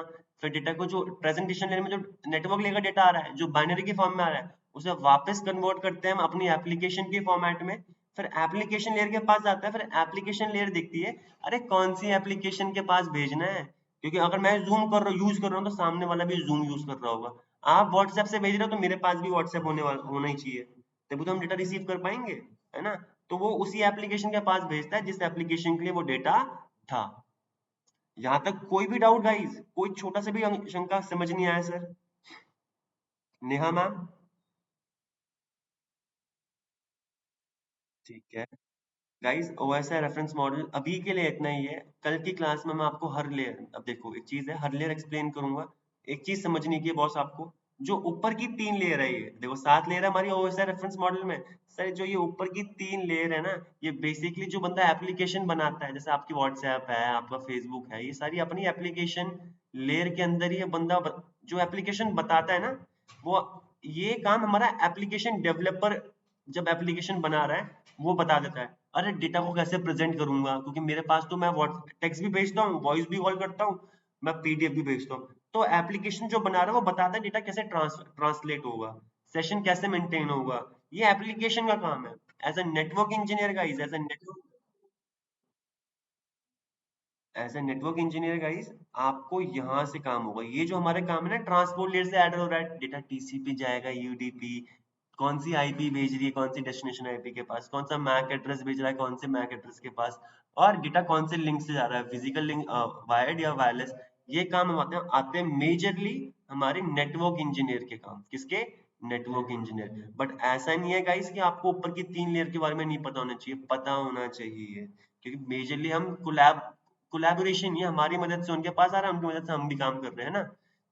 फिर डेटा को जो प्रेजेंटेशन लेयर में जो नेटवर्क लेयर का डेटा आ रहा है जो बाइनरी के फॉर्म में आ रहा है उसे वापस कन्वर्ट करते हैं हम अपनी एप्लीकेशन के फॉर्मेट में, फिर एप्लीकेशन लेयर के पास जाता है, फिर एप्लीकेशन लेयर देखती है अरे कौन सी एप्लीकेशन के पास भेजना है, क्योंकि अगर मैं जूम कर रहा हूँ यूज कर रहा हूँ तो सामने वाला भी जूम यूज कर रहा होगा। आप व्हाट्सएप से भेज रहे हो तो मेरे पास भी व्हाट्सएप होना ही चाहिए, तभी तो हम डेटा रिसीव कर पाएंगे, है ना। तो वो उसी एप्लीकेशन के पास भेजता है जिस एप्लीकेशन के लिए वो डेटा था। यहाँ तक कोई भी डाउट गाइस, कोई छोटा सा भी शंका समझ नहीं आया सर? नेहा मैम? ठीक है गाइस, ओएसआई रेफरेंस मॉडल अभी के लिए इतना ही है। कल की क्लास में मैं आपको हर लेयर, अब देखो एक चीज है, हर लेयर एक्सप्लेन करूंगा। एक चीज समझनी की है बॉस आपको, जो ऊपर की 3 लेयर है, ये देखो 7 लेयर है हमारी ओएसआई रेफरेंस मॉडल में। सर जो ये ऊपर की 3 लेयर है ना, ये बेसिकली जो बंदा एप्लीकेशन बनाता है, जैसे आपकी व्हाट्सएप है, आपका फेसबुक है, ये सारी अपनी एप्लीकेशन लेयर के अंदर ही ये बंदा जो एप्लीकेशन बताता है ना, वो ये काम हमारा एप्लीकेशन डेवलपर जब एप्लीकेशन बना रहा है वो बता देता है। अरे डेटा को कैसे प्रेजेंट करूंगा, क्योंकि मेरे पास तो मैं व्हाट्स टेक्स्ट भी भेजता हूँ, वॉइस भी कॉल करता हूँ, मैं पीडीएफ भी भेजता हूँ। तो एप्लीकेशन जो बना रहा है वो बताता है डेटा कैसे ट्रांसलेट होगा, सेशन कैसे मेंटेन होगा। ये एप्लीकेशन का काम है। As a network engineer guys, as a network engineer guys, आपको यहाँ से काम होगा। ये जो हमारे काम है ना, ट्रांसपोर्ट लेयर से ऐड हो रहा है डेटा, टीसीपी जाएगा, यूडीपी, कौन सी आईपी भेज रही है, कौन सी डेस्टिनेशन आईपी के पास, कौन सा मैक एड्रेस भेज रहा है, कौन से मैक एड्रेस के पास, और डेटा कौन से लिंक से जा रहा है, फिजिकल लिंक, वायर्ड या वायरलेस। ये काम हम आते हैं मेजरली हमारे नेटवर्क इंजीनियर के काम। किसके? Network engineer. बट ऐसा नहीं है गाइस कि आपको ऊपर की 3 लेयर के बारे में नहीं पता होना चाहिए, पता होना चाहिए। क्योंकि मेजरली हम कोलैबोरेशन, ये हमारी मदद से उनके पास आ रहा है, उनकी मदद से हम भी काम कर रहे हैं ना।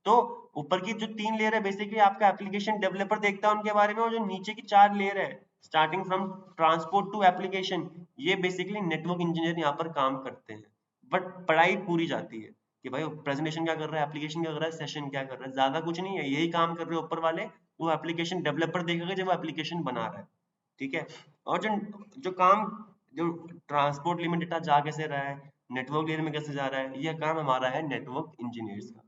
तो ऊपर की जो 3 लेयर है बेसिकली आपका एप्लीकेशन डेवलपर देखता है उनके बारे में, और जो नीचे की 4 लेयर है starting from transport to application, ये बेसिकली नेटवर्क इंजीनियर यहाँ पर काम करते हैं। बट पढ़ाई पूरी जाती है कि भाई प्रेजेंटेशन क्या कर रहा है, एप्लीकेशन क्या कर रहा है, सेशन क्या कर रहा है, ज्यादा कुछ नहीं है, यही काम कर रहे हैं ऊपर वाले। वो एप्लीकेशन डेवलपर देखेगा जब वो एप्लीकेशन बना रहा है, ठीक है। और जो जो काम, जो ट्रांसपोर्ट लिमिट डेटा जा कैसे रहा है, नेटवर्क लेयर में कैसे जा रहा है, यह काम हमारा है नेटवर्क इंजीनियर्स का,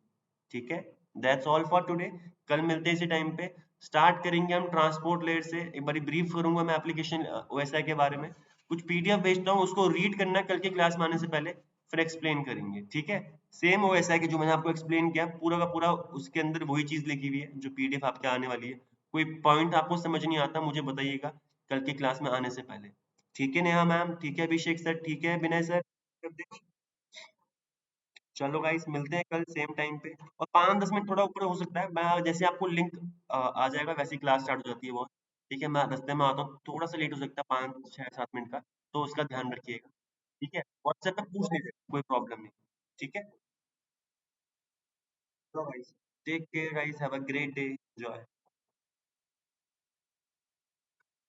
ठीक है। That's all for today. कल मिलते हैं इसी टाइम पे। स्टार्ट करेंगे हम ट्रांसपोर्ट लेयर से। एक बारी ब्रीफ करूंगा मैं एप्लीकेशन ओएसआई के बारे में, कुछ पीडीएफ भेजता हूँ, उसको रीड करना है कल के क्लास में आने से पहले, फिर एक्सप्लेन करेंगे, ठीक है। सेम ओएसआई की जो मैंने आपको एक्सप्लेन किया पूरा का पूरा, उसके अंदर वही चीज लिखी हुई है जो पीडीएफ आपके आने वाली है। कोई पॉइंट आपको समझ नहीं आता मुझे बताइएगा कल की क्लास में आने से पहले, ठीक है नेहा मैम, ठीक है अभिषेक सर, ठीक है विनय सर। चलो गाइस, मिलते हैं कल सेम टाइम पे। और 5-10 मिनट थोड़ा ऊपर हो सकता है, मैं जैसे आपको लिंक आ जाएगा वैसे ही क्लास स्टार्ट हो जाती है वो, ठीक है। मैं रास्ते में आता हूँ, थोड़ा सा लेट हो सकता है 5-6-7 मिनट का, तो उसका ध्यान रखिएगा, ठीक है। व्हाट्सएप पे पूछ लीजिए, कोई प्रॉब्लम नहीं, ठीक है। तो guys, take care guys, have a great day, enjoy.